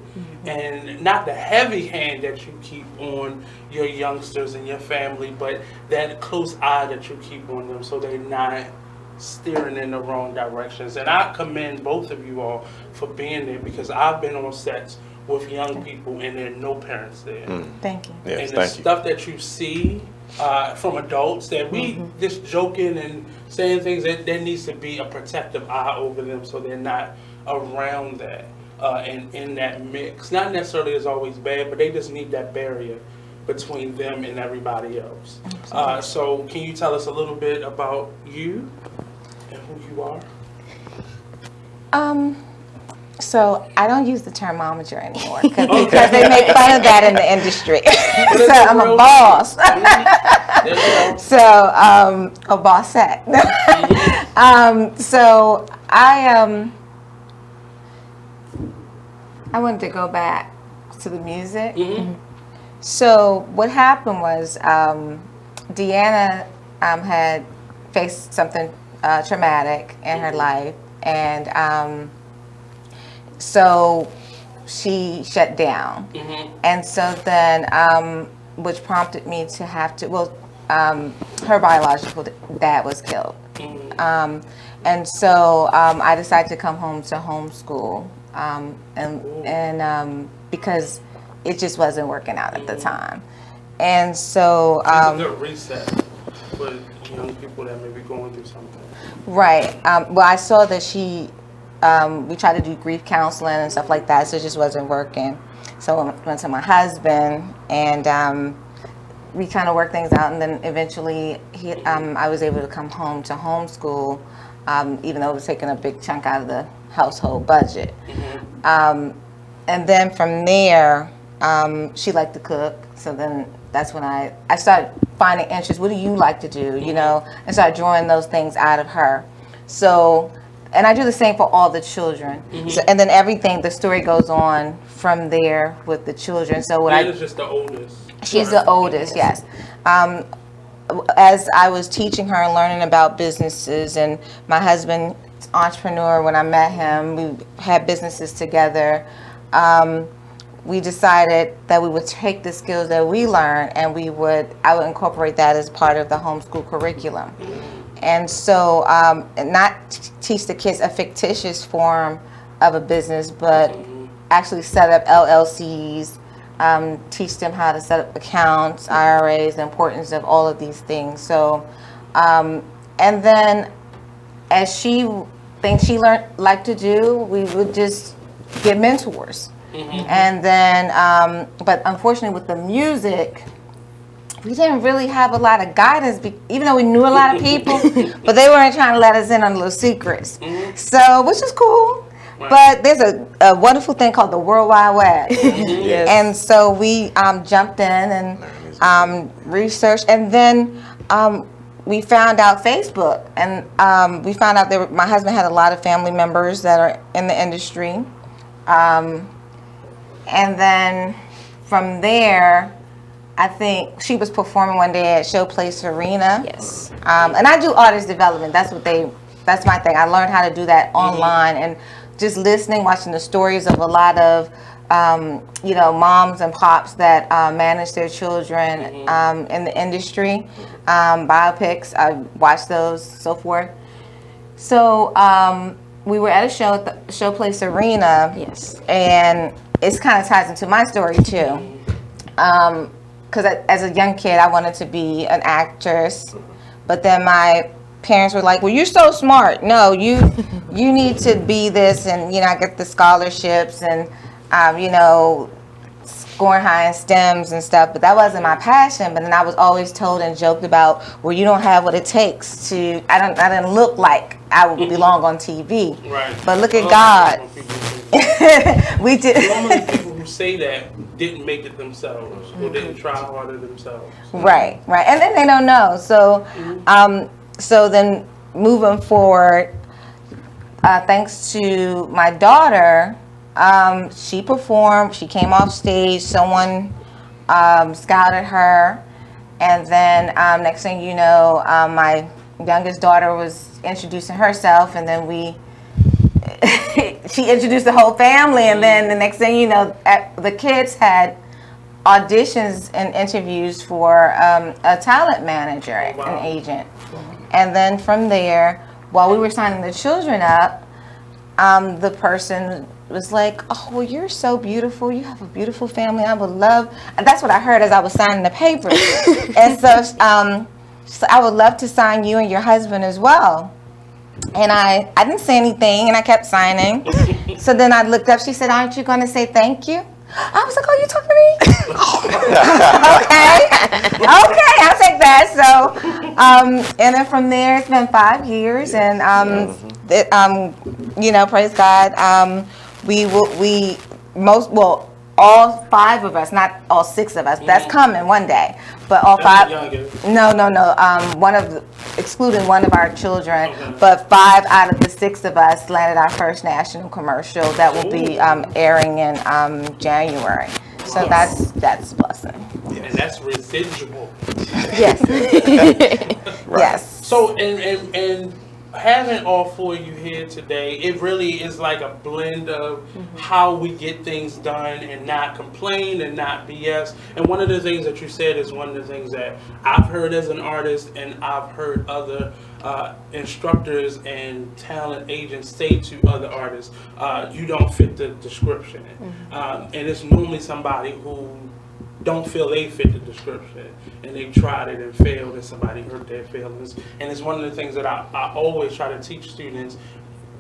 [SPEAKER 7] and not the heavy hand that you keep on your youngsters and your family, but that close eye that you keep on them so they're not steering in the wrong directions. And I commend both of you all for being there, because I've been on sets with young people and there are no parents there.
[SPEAKER 24] Thank you.
[SPEAKER 6] Yes,
[SPEAKER 7] and the
[SPEAKER 6] thank you.
[SPEAKER 7] stuff that you see from adults that we just joking and saying things, that there needs to be a protective eye over them so they're not around that and in that mix. Not necessarily is always bad, but they just need that barrier between them and everybody else. So can you tell us a little bit about you and who you are?
[SPEAKER 24] So I don't use the term momager anymore because they make fun of that in the industry. So I'm a boss. So a bossette. So I wanted to go back to the music. So what happened was Deanna had faced something traumatic in her life, and so she shut down. And so then, which prompted me to have to, her biological dad was killed. And so I decided to come home to homeschool, and because it just wasn't working out at the time. And so
[SPEAKER 7] it's a good reset for young people that may be going through something.
[SPEAKER 24] Right. Well, I saw that she, we tried to do grief counseling and stuff like that, so it just wasn't working. So I went to my husband, and we kind of worked things out, and then eventually I was able to come home to homeschool, even though it was taking a big chunk out of the household budget. And then from there, she liked to cook, so then that's when I started finding interest. What do you like to do, you know? And started drawing those things out of her. So, and I do the same for all the children. So, and then everything, the story goes on from there with the children. So what
[SPEAKER 7] Deanna's just the oldest.
[SPEAKER 24] She's the oldest, yes. As I was teaching her and learning about businesses, and my husband, entrepreneur, when I met him, we had businesses together. We decided that we would take the skills that we learned, and I would incorporate that as part of the homeschool curriculum. And so not teach the kids a fictitious form of a business, but actually set up LLCs, teach them how to set up accounts, IRAs, the importance of all of these things. So, and then as things she liked to do, we would just get mentors. And then, but unfortunately with the music, we didn't really have a lot of guidance, even though we knew a lot of people, but they weren't trying to let us in on little secrets. So, which is cool. But there's a wonderful thing called the World Wide Web. And so we jumped in and researched, and then we found out Facebook, and we found out my husband had a lot of family members that are in the industry. And then from there, I think she was performing one day at Showplace Arena.
[SPEAKER 23] Yes.
[SPEAKER 24] And I do artist development. That's my thing. I learned how to do that online, and just listening, watching the stories of a lot of, moms and pops that manage their children in the industry, biopics. I watched those, so forth. So we were at a show at the Showplace Arena.
[SPEAKER 23] Yes.
[SPEAKER 24] And it kind of ties into my story too. because as a young kid, I wanted to be an actress, but then my parents were like, well, you're so smart. No, you need to be this, and I get the scholarships and scoring high in STEMs and stuff, but that wasn't my passion. But then I was always told and joked about, well, you don't have what it takes to. I didn't look like I would belong on TV.
[SPEAKER 7] Right.
[SPEAKER 24] But look at God. We did.
[SPEAKER 7] Normally, people who say that didn't make it themselves or didn't try harder themselves.
[SPEAKER 24] Right, and then they don't know. So, so then moving forward, thanks to my daughter, she performed. She came off stage. Someone scouted her, and then next thing you know, my youngest daughter was introducing herself, and then she introduced the whole family, and then the next thing you know, the kids had auditions and interviews for a talent manager, an agent. And then from there, while we were signing the children up, the person was like, oh, well, you're so beautiful. You have a beautiful family. I would love, and that's what I heard as I was signing the papers. And so I would love to sign you and your husband as well. And I didn't say anything, and I kept signing. So then I looked up. She said, aren't you going to say thank you? I was like, oh, you talking to me? Okay, I'll take that. So, and then from there, it's been 5 years, and praise God. All 5 of us, not all 6 of us. That's coming one day, but all 5. No. Excluding one of our children, but 5 out of the 6 of us landed our first national commercial that will be airing in January. So that's a blessing.
[SPEAKER 7] And that's residual.
[SPEAKER 24] Yes. Yes.
[SPEAKER 7] So and having all 4 of you here today, it really is like a blend of how we get things done and not complain and not BS. And one of the things that you said is one of the things that I've heard as an artist, and I've heard other instructors and talent agents say to other artists, you don't fit the description. And it's normally somebody who don't feel they fit the description, and they tried it and failed, and somebody hurt their feelings. And it's one of the things that I always try to teach students.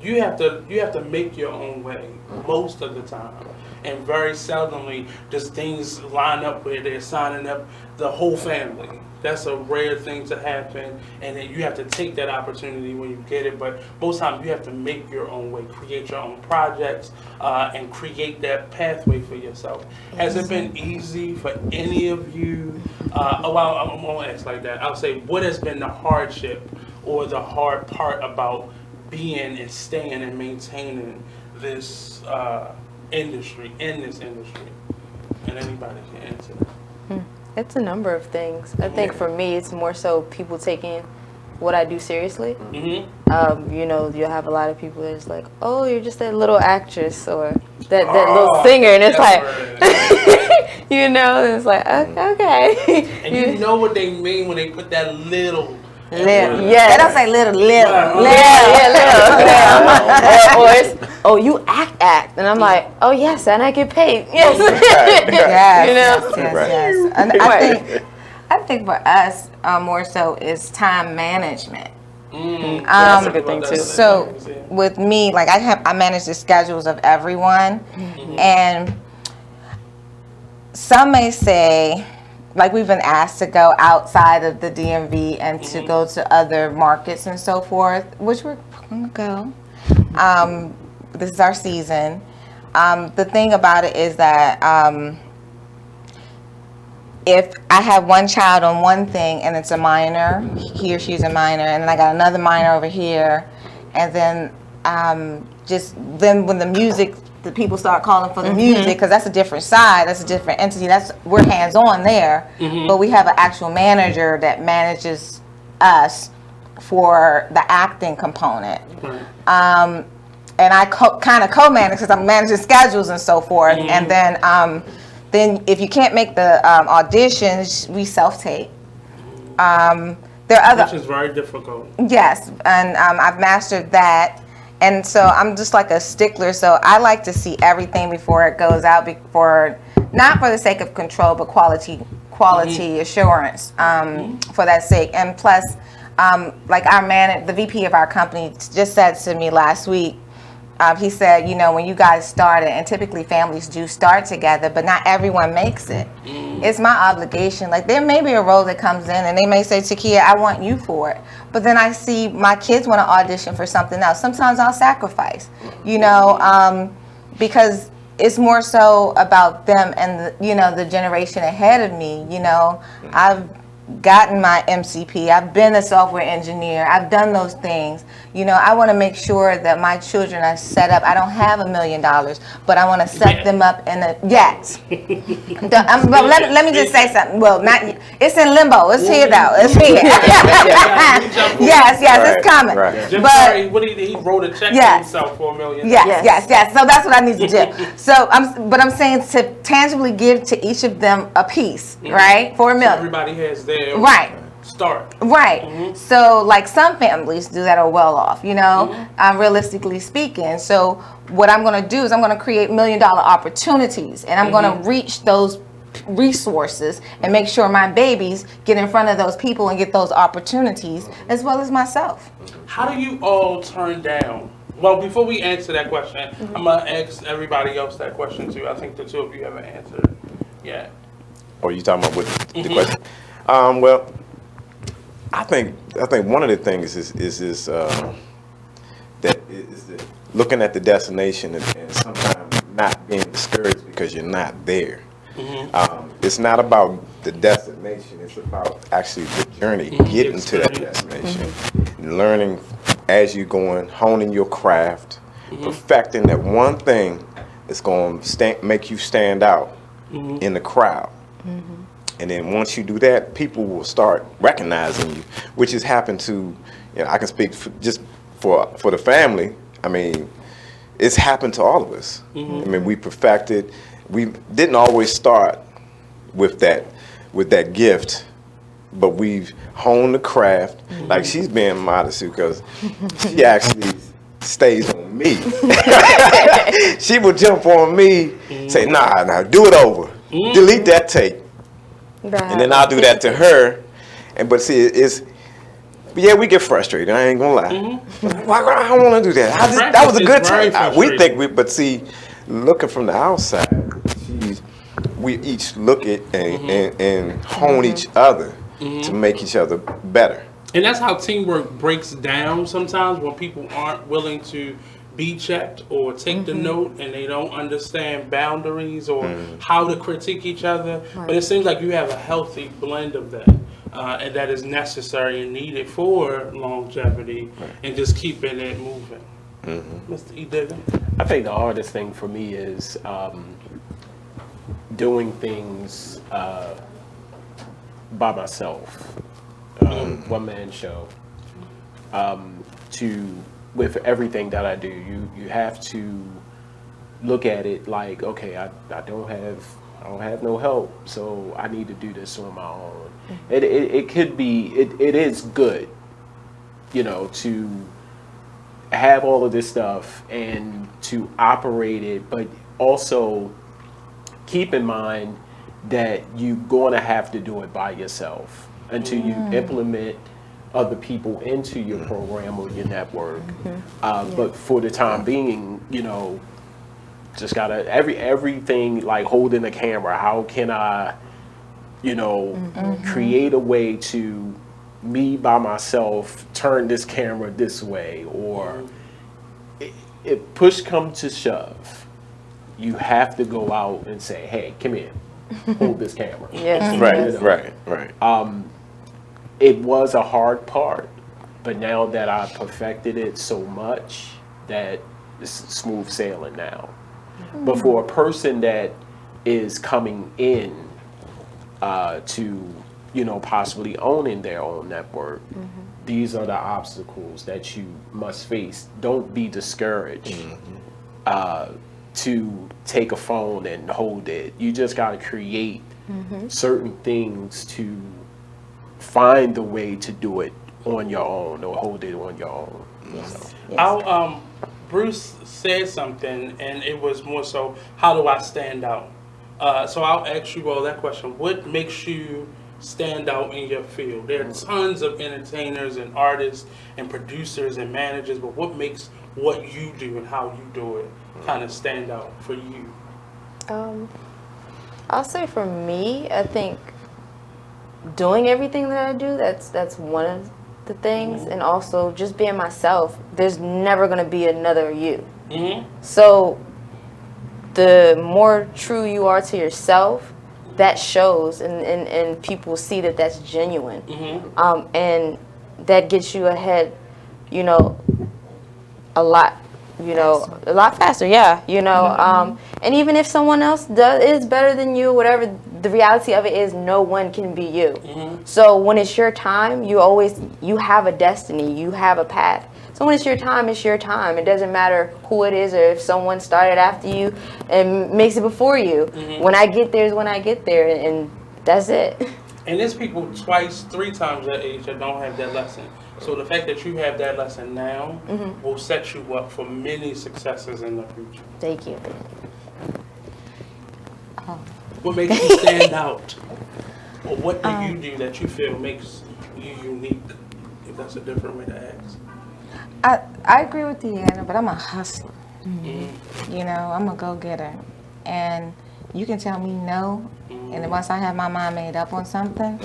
[SPEAKER 7] You have to make your own way most of the time, and very seldomly does things line up where they're signing up the whole family. That's a rare thing to happen, and then you have to take that opportunity when you get it. But most times you have to make your own way, create your own projects, and create that pathway for yourself. Has it been easy for any of you? Well, I won't ask like that. I'll say, what has been the hardship or the hard part about being and staying and maintaining this industry, in this industry? And anybody can answer that.
[SPEAKER 23] It's a number of things. I think for me, it's more so people taking what I do seriously. You'll have a lot of people that's like, oh, you're just that little actress or that little singer. And it's like, it's like, okay.
[SPEAKER 7] And you know what they mean when they put that little.
[SPEAKER 24] Little. Yeah, they don't say little.
[SPEAKER 23] Or it's, oh, you act. And I'm like, oh, yes, and I get paid. Yes.
[SPEAKER 24] Yes. And I think for us, more so is time management.
[SPEAKER 23] That's a good thing too.
[SPEAKER 24] So with me, like I manage the schedules of everyone, and some may say, like we've been asked to go outside of the DMV and to go to other markets and so forth, which we're going to go. This is our season. The thing about it is that if I have one child on one thing and it's a minor, he or she's a minor, and then I got another minor over here, and then then when the people start calling for the music, because that's a different side, that's a different entity, we're hands-on there, but we have an actual manager that manages us for the acting component. And I kind of co-manage because I'm managing schedules and so forth, and then if you can't make the auditions, we self-tape.
[SPEAKER 7] Which is very difficult.
[SPEAKER 24] Yes, and I've mastered that. And so I'm just like a stickler, so I like to see everything before it goes out, before not for the sake of control, but quality assurance for that sake. And plus, like the VP of our company just said to me last week, he said, when you guys started, and typically families do start together, but not everyone makes it. It's my obligation. Like, there may be a role that comes in, and they may say, Takhia, I want you for it. But then I see my kids want to audition for something else. Sometimes I'll sacrifice, because it's more so about them and, the generation ahead of me. I've gotten my MCP. I've been a software engineer. I've done those things. I want to make sure that my children are set up. I don't have $1 million, but I want to set them up in a yes. But let me just say something. Well, not it's in limbo. It's here though. It's here. Yes, it's coming.
[SPEAKER 7] Jim
[SPEAKER 24] But
[SPEAKER 7] Carrey, he wrote a check to himself for $1 million.
[SPEAKER 24] Yes. So that's what I need to do. So I'm saying to tangibly give to each of them a piece, right? For $1 million.
[SPEAKER 7] So everybody has their start.
[SPEAKER 24] Right. So like some families do that are well off, realistically speaking. So what I'm going to do is I'm going to create $1 million opportunities, and I'm going to reach those resources and make sure my babies get in front of those people and get those opportunities, as well as myself.
[SPEAKER 7] How do you all turn down? Well, before we answer that question, I'm going to ask everybody else that question too. I think the two of you haven't answered it yet.
[SPEAKER 6] Oh, you talking about what the question? Well, I think one of the things is looking at the destination and sometimes not being discouraged because you're not there. It's not about the destination; it's about actually the journey getting to that destination, learning as you're going, honing your craft, perfecting that one thing that's going to make you stand out in the crowd. And then once you do that, people will start recognizing you, which has happened to, I can speak for the family. I mean, it's happened to all of us. I mean, we perfected. We didn't always start with that gift, but we've honed the craft. Like, she's being modest because she actually stays on me. She will jump on me, say, nah, do it over. Delete that tape. And then I'll do that to her. But see, we get frustrated. I ain't gonna lie. Why I don't want to do that? That was a good time. We think but see, looking from the outside, we each look at and hone each other to make each other better.
[SPEAKER 7] And that's how teamwork breaks down sometimes, when people aren't willing to be checked or take the note, and they don't understand boundaries or how to critique each other. But it seems like you have a healthy blend of that, and that is necessary and needed for longevity and just keeping it moving. Mr. EDIGGA?
[SPEAKER 15] I think the hardest thing for me is doing things by myself, one-man show. With everything that I do, you have to look at it like, okay, I don't have no help, so I need to do this on my own. It could be, it is good, to have all of this stuff and to operate it, but also keep in mind that you're going to have to do it by yourself until you implement other people into your program or your network. But for the time being, just gotta everything like holding the camera. How can I, create a way to me by myself turn this camera this way, or if push comes to shove, you have to go out and say, hey, come here, hold this camera. Right. It was a hard part, but now that I've perfected it so much that it's smooth sailing now. But for a person that is coming in to, possibly owning their own network, these are the obstacles that you must face. Don't be discouraged to take a phone and hold it. You just got to create certain things to find the way to do it on your own or hold it on your own.
[SPEAKER 7] Bruce said something, and it was more so, how do I stand out? So I'll ask you all that question. What makes you stand out in your field? There are tons of entertainers and artists and producers and managers, but what makes what you do and how you do it kind of stand out for you?
[SPEAKER 23] I'll say for me, I think doing everything that I do, that's one of the things, and also just being myself. There's never going to be another you. So the more true you are to yourself, that shows, and people see that that's genuine. And that gets you ahead, you know, a lot faster, yeah, you know. And even if someone else is better than you, whatever, the reality of it is no one can be you. So when it's your time, you have a destiny, you have a path. So when it's your time, it's your time. It doesn't matter who it is or if someone started after you and makes it before you. When I get there is when I get there, and that's it.
[SPEAKER 7] And there's people twice, 3 times that age that don't have that lesson. So the fact that you have that lesson now will set you up for many successes in the future.
[SPEAKER 23] Thank you.
[SPEAKER 7] What makes you stand out? Or what do you do that you feel makes you unique? If that's a different way to ask.
[SPEAKER 24] I agree with Deanna, but I'm a hustler. You know, I'm a go-getter. And you can tell me no, and then once I have my mind made up on something,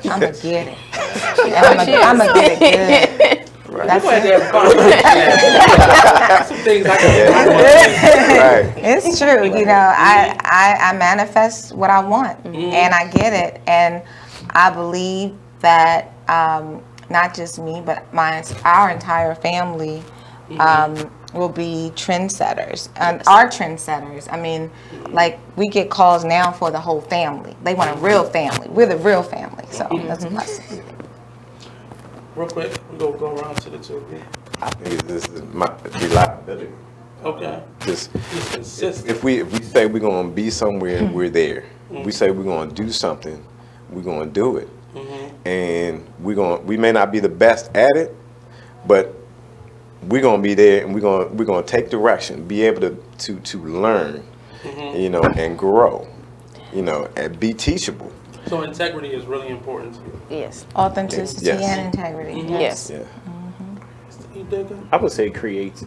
[SPEAKER 24] I'm going to get it. I'm going to get it good.
[SPEAKER 7] Right.
[SPEAKER 24] That's
[SPEAKER 7] Some things I can do.
[SPEAKER 24] It's true. You know, I manifest what I want, and I get it. And I believe that not just me, but our entire family will be trendsetters, and are trendsetters. I mean, like, we get calls now for the whole family. They want a real family. We're the real family, so that's a blessing.
[SPEAKER 7] Real quick, we'll go around to the two of you.
[SPEAKER 6] I think this is my reliability.
[SPEAKER 7] Okay.
[SPEAKER 6] Just if we say we're gonna be somewhere, we're there. We say we're gonna do something, we're gonna do it. And we may not be the best at it, but we're gonna be there, and we're gonna take direction, be able to learn, you know, and grow, you know, and be teachable.
[SPEAKER 7] So integrity is really important to you.
[SPEAKER 23] Yes.
[SPEAKER 24] Authenticity and integrity.
[SPEAKER 23] Yes.
[SPEAKER 6] Yeah.
[SPEAKER 15] I would say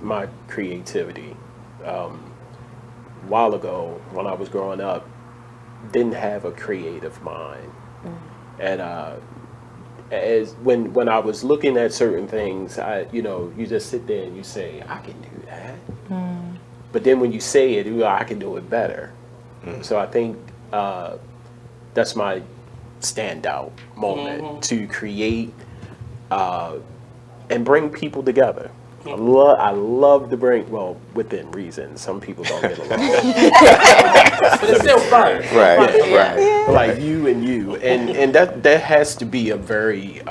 [SPEAKER 15] my creativity. A while ago, when I was growing up, didn't have a creative mind, and as when I was looking at certain things, you just sit there and you say, I can do that. But then when you say it, I can do it better. So I think that's my standout moment, to create and bring people together. I love to bring, well, within reason. Some people don't get along.
[SPEAKER 7] But it's still fun.
[SPEAKER 15] Right. Like you, and that has to be a very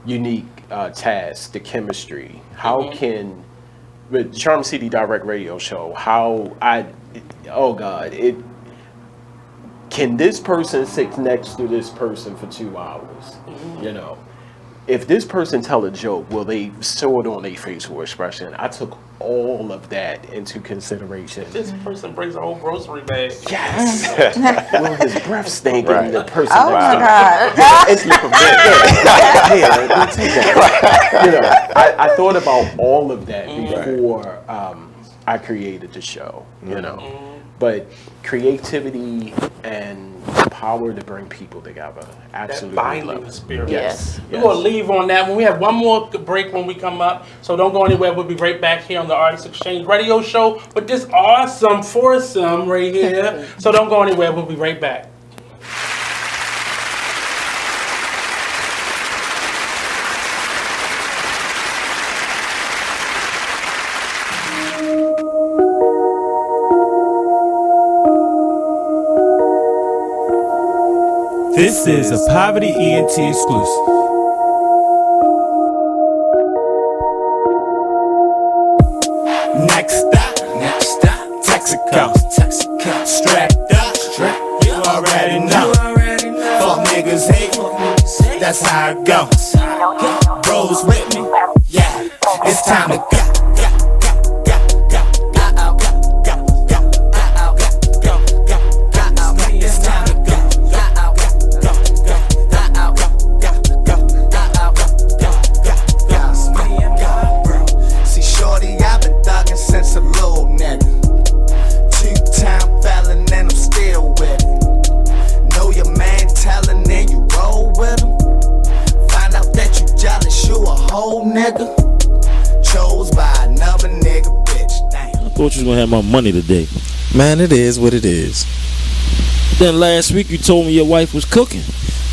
[SPEAKER 15] unique task. The chemistry. How can, with Charm City Direct Radio Show? Can this person sit next to this person for 2 hours? You know. If this person tell a joke, will they show it on their facial expression? I took all of that into consideration.
[SPEAKER 7] This person brings a whole grocery bag.
[SPEAKER 15] Yes. Will his breath stink and the person?
[SPEAKER 24] Oh my God.
[SPEAKER 15] You know, I thought about all of that before I created the show. You know, but creativity and power to bring people together. Absolutely.
[SPEAKER 7] That binding spirit.
[SPEAKER 15] Yes.
[SPEAKER 7] We're going to leave on that one. We have one more break when we come up, so don't go anywhere. We'll be right back here on the Artist Exchange Radio Show with this awesome foursome right here. So don't go anywhere. We'll be right back.
[SPEAKER 11] This is a Poverty ENT exclusive. Next stop, Texaco. Strapped up, you already know. Fuck niggas hate, that's how it goes. Bros with me, yeah, it's time to go.
[SPEAKER 2] thought you was gonna have my money today.
[SPEAKER 9] Man, it is what it is.
[SPEAKER 2] Then last week you told me your wife was cooking.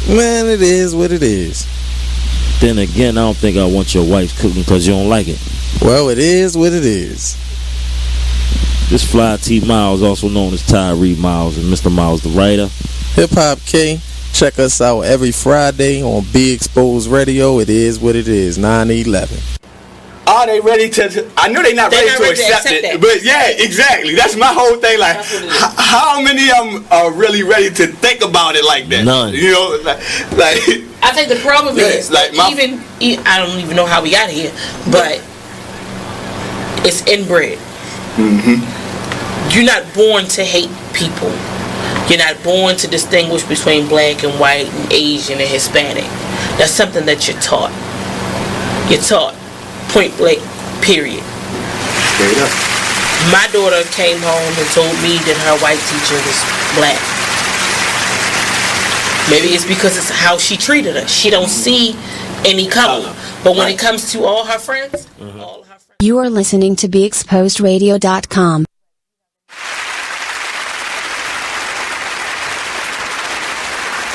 [SPEAKER 9] Man, it is what it is.
[SPEAKER 2] Then again, I don't think I want your wife cooking because you don't like it.
[SPEAKER 9] Well, it is what it is.
[SPEAKER 2] This Fly T Miles, also known as Tyree Miles, and Mr. Miles the writer.
[SPEAKER 9] Hip Hop K. Check us out every Friday on Be Exposed Radio. It is what it is. 9/11.
[SPEAKER 12] Are they ready to? I know they're not ready to accept it, but yeah, exactly. That's my whole thing. Like, how many of them are really ready to think about it like that?
[SPEAKER 2] None.
[SPEAKER 12] You know, like
[SPEAKER 13] I think the problem is
[SPEAKER 12] like
[SPEAKER 13] I don't even know how we got here, but it's inbred.
[SPEAKER 12] Mm-hmm.
[SPEAKER 13] You're not born to hate people. You're not born to distinguish between black and white and Asian and Hispanic. That's something that you're taught. You're taught. Point blank, period.
[SPEAKER 12] Straight up.
[SPEAKER 13] My daughter came home and told me that her white teacher was black. Maybe it's because it's how she treated her. She don't see any color. But when it comes to all her friends,
[SPEAKER 3] You are listening to BeExposedRadio.com.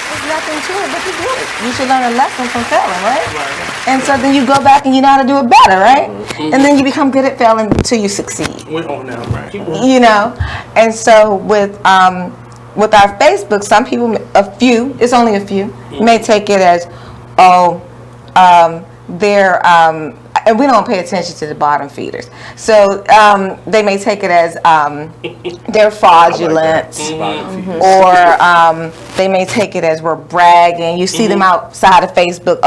[SPEAKER 24] There's nothing to it but to do it. You should learn a lesson from failing, right? And so then you go back and you know how to do it better, right? And then you become good at failing until you succeed.
[SPEAKER 7] We're on now, right?
[SPEAKER 24] You know, and so with our Facebook, some people, it's only a few, may take it as, they're, and we don't pay attention to the bottom feeders. So they may take it as they're fraudulent, or they may take it as we're bragging. You see them outside of Facebook,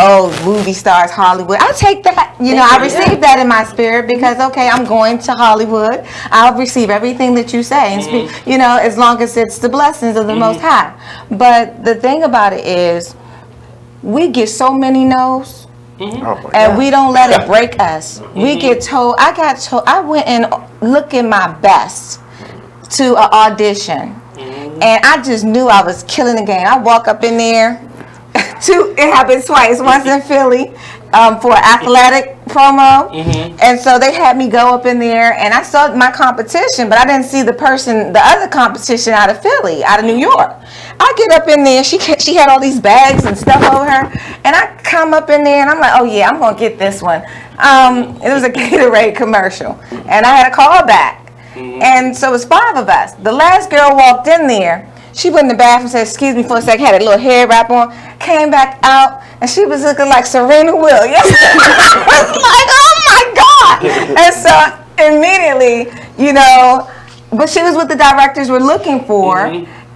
[SPEAKER 24] movie stars, Hollywood. I'll take that. You know, I receive that in my spirit because, okay, I'm going to Hollywood. I'll receive everything that you say, and you know, as long as it's the blessings of the Most High. But the thing about it is, we get so many no's. And we don't let it break us. We get told, I went and looked at my best to an audition. And I just knew I was killing the game. I walk up in there, it happened twice, once in Philly for an athletic promo. And so they had me go up in there and I saw my competition, but I didn't see the other competition out of Philly, out of New York. I get up in there, she had all these bags and stuff over her, and I come up in there and I'm like, oh yeah, I'm gonna get this one. It was a Gatorade commercial, and I had a call back, and so it was 5 of us. The last girl walked in there, she went in the bathroom, said, excuse me for a second, had a little hair wrap on, came back out, and she was looking like Serena Williams. I was like, oh my God! And so immediately, you know, but she was what the directors were looking for,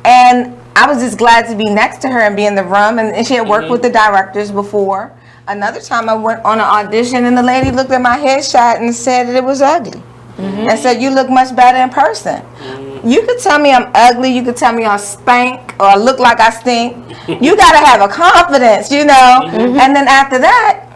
[SPEAKER 24] and I was just glad to be next to her and be in the room, and she had worked with the directors before. Another time I went on an audition and the lady looked at my headshot and said that it was ugly. And said, you look much better in person. You could tell me I'm ugly, you could tell me I stink or I look like I stink. You gotta have a confidence, you know. And then after that,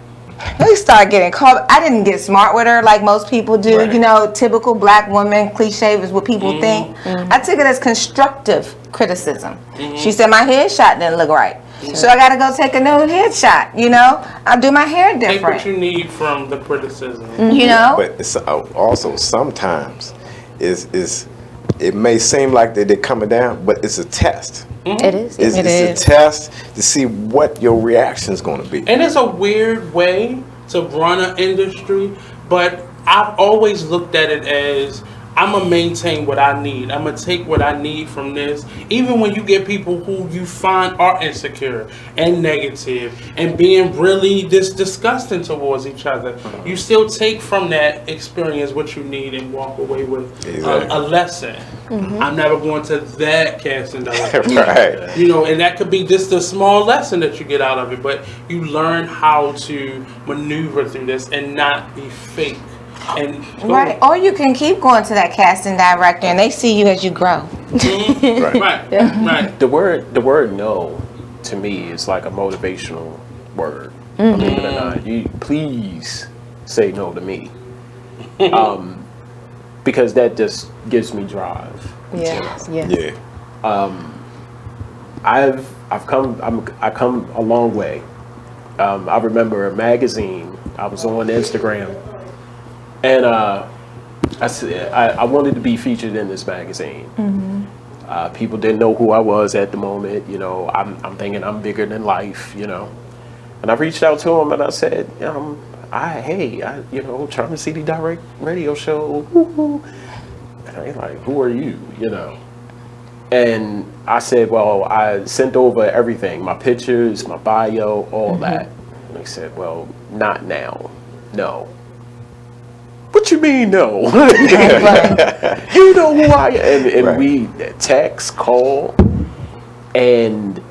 [SPEAKER 24] we started getting called. I didn't get smart with her like most people do. You know, typical black woman cliche is what people think. I took it as constructive criticism. She said my headshot didn't look right. So I got to go take a new headshot, you know. I'll do my hair different.
[SPEAKER 7] Take what you need from the criticism.
[SPEAKER 24] You know?
[SPEAKER 6] But it's also sometimes it may seem like they're coming down, but it's a test.
[SPEAKER 24] It is.
[SPEAKER 6] It's a test to see what your reaction is going to be.
[SPEAKER 7] And it's a weird way to run an industry, but I've always looked at it as I'm going to maintain what I need. I'm going to take what I need from this. Even when you get people who you find are insecure and negative and being really disgusting towards each other, you still take from that experience what you need and walk away with a lesson. I'm never going to that casting director.
[SPEAKER 6] Right.
[SPEAKER 7] You know, and that could be just a small lesson that you get out of it, but you learn how to maneuver through this and not be fake.
[SPEAKER 24] Right, or you can keep going to that casting director and they see you as you grow.
[SPEAKER 7] Right.
[SPEAKER 15] The word no to me is like a motivational word. Believe it or not, you please say no to me, because that just gives me drive. I come a long way. I remember a magazine. I was on Instagram. And I said I wanted to be featured in this magazine.
[SPEAKER 24] Mm-hmm.
[SPEAKER 15] People didn't know who I was at the moment. You know, I'm thinking I'm bigger than life. You know, and I reached out to him and I said, hey, you know, Charm City Direct Radio Show. Woo-hoo. And I like, who are you? You know. And I said, well, I sent over everything, my pictures, my bio, all that. And they said, well, not now. No. What you mean no? You know who I am. And we text, call, and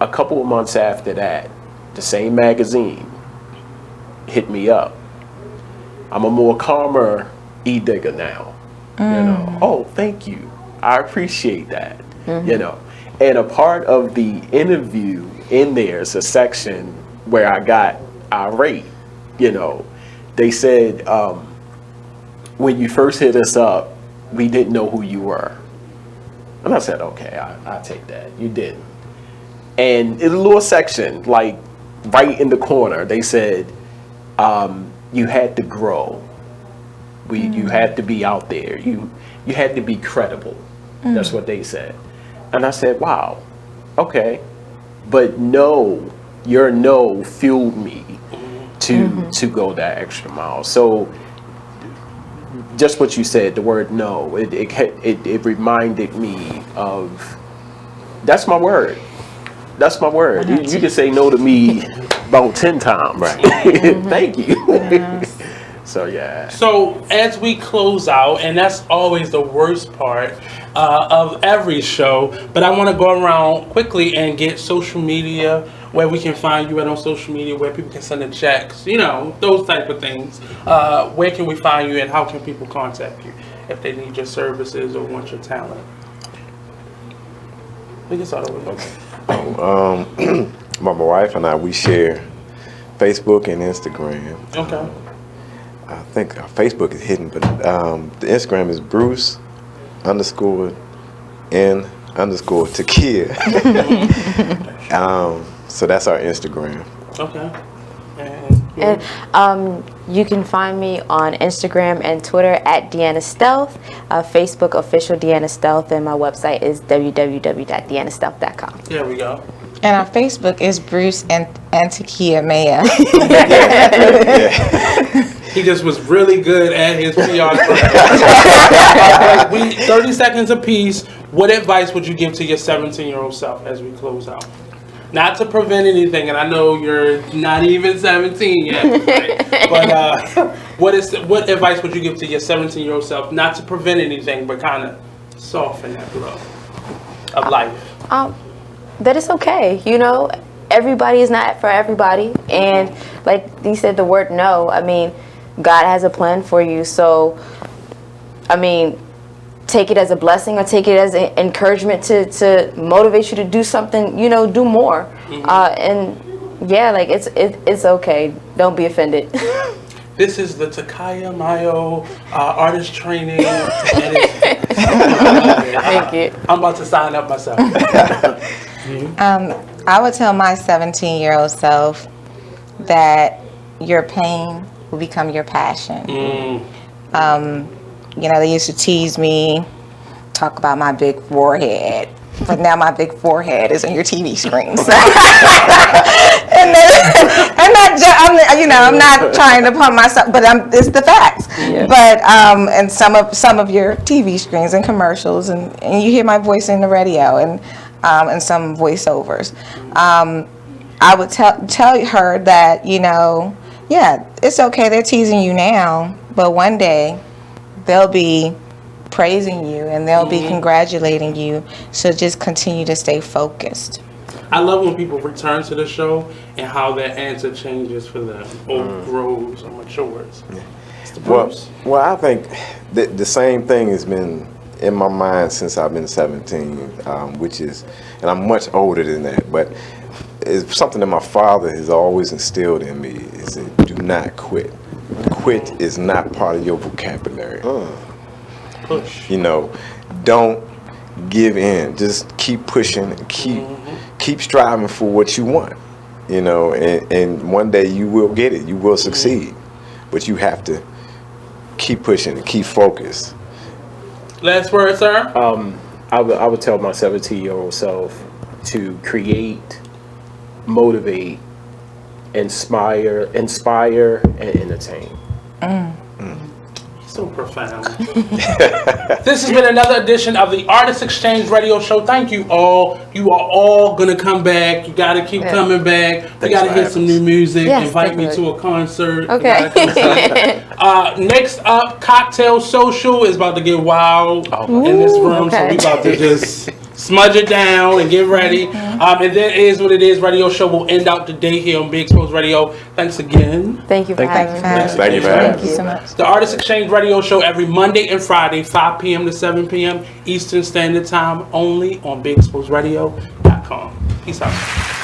[SPEAKER 15] a couple of months after that, the same magazine hit me up. I'm a more calmer EDIGGA now. You know, oh, thank you. I appreciate that. You know, and a part of the interview in there is a section where I got irate. You know, they said, when you first hit us up, we didn't know who you were. And I said, okay, I take that. You didn't. And in a little section, like right in the corner, they said, you had to grow. You had to be out there. You had to be credible. That's what they said. And I said, wow, okay. But no, your no fueled me to go that extra mile. So just what you said, the word no, it reminded me of, that's my word. That's my word. You can say no to me about 10 times. Right. Thank you.
[SPEAKER 24] Yes.
[SPEAKER 15] So yeah.
[SPEAKER 7] So as we close out, and that's always the worst part of every show, but I want to go around quickly and get social media, where we can find you at on social media, where people can send in checks, you know, those type of things. Where can we find you, and how can people contact you if they need your services or want your talent? We can start over.
[SPEAKER 6] My wife and I, we share Facebook and Instagram.
[SPEAKER 7] Okay.
[SPEAKER 6] I think Facebook is hidden, but the Instagram is Bruce_N_Takhia. So that's our Instagram.
[SPEAKER 7] Okay.
[SPEAKER 23] And you can find me on Instagram and Twitter at Deanna Stealth, Facebook official Deanna Stealth, and my website is www.deannastealth.com.
[SPEAKER 7] There we go.
[SPEAKER 24] And our Facebook is Bruce and Takhia Mayo.
[SPEAKER 7] He just was really good at his PR. 30 seconds apiece. What advice would you give to your 17-year-old self as we close out? Not to prevent anything, and I know you're not even 17 yet, right? But what advice would you give to your 17-year-old self, not to prevent anything, but kind of soften that blow of life?
[SPEAKER 23] That it's okay, you know. Everybody is not for everybody, and like you said, the word no. I mean, God has a plan for you, so I mean, take it as a blessing or take it as an encouragement to motivate you to do something, you know, do more. And yeah, like it's okay. Don't be offended.
[SPEAKER 7] This is the Takhia Mayo artist training.
[SPEAKER 24] Thank you.
[SPEAKER 7] I'm about to sign up myself.
[SPEAKER 24] I would tell my 17-year-old self that your pain will become your passion. You know, they used to tease me, talk about my big forehead, but now my big forehead is on your TV screens. I'm not trying to pump myself, but it's the facts. Yeah. But and some of your TV screens and commercials, and you hear my voice in the radio and some voiceovers. I would tell her that, you know, yeah, it's okay. They're teasing you now, but one day they'll be praising you and they'll be congratulating you. So just continue to stay focused.
[SPEAKER 7] I love when people return to the show and how their answer changes for them, or grows or matures.
[SPEAKER 6] Well, I think that the same thing has been in my mind since I've been 17, which is, and I'm much older than that, but it's something that my father has always instilled in me, is that do not quit. Quit is not part of your vocabulary.
[SPEAKER 7] Push.
[SPEAKER 6] You know, don't give in. Just keep pushing and keep striving for what you want. You know, and one day you will get it. You will succeed. But you have to keep pushing and keep focused.
[SPEAKER 7] Last word, sir.
[SPEAKER 15] I would tell my 17-year-old self to create, motivate, inspire, and entertain.
[SPEAKER 7] So profound. This has been another edition of the Artist Exchange Radio Show. Thank you all. You are all gonna come back. You gotta keep coming back. We gotta hear some new music.
[SPEAKER 23] Yes,
[SPEAKER 7] Invite me to a concert.
[SPEAKER 23] Okay.
[SPEAKER 7] Next up, Cocktail Social is about to get wild in this room, so we about to just smudge it down and get ready. And that is what it is. Radio show will end out the day here on Big Exposed Radio. Thanks again.
[SPEAKER 23] Thank you for having me.
[SPEAKER 6] Thank you for having
[SPEAKER 23] Thank you so much.
[SPEAKER 7] The Artist Exchange Radio Show every Monday and Friday, 5 p.m. to 7 p.m. Eastern Standard Time, only on BigExposedRadio.com. Peace out.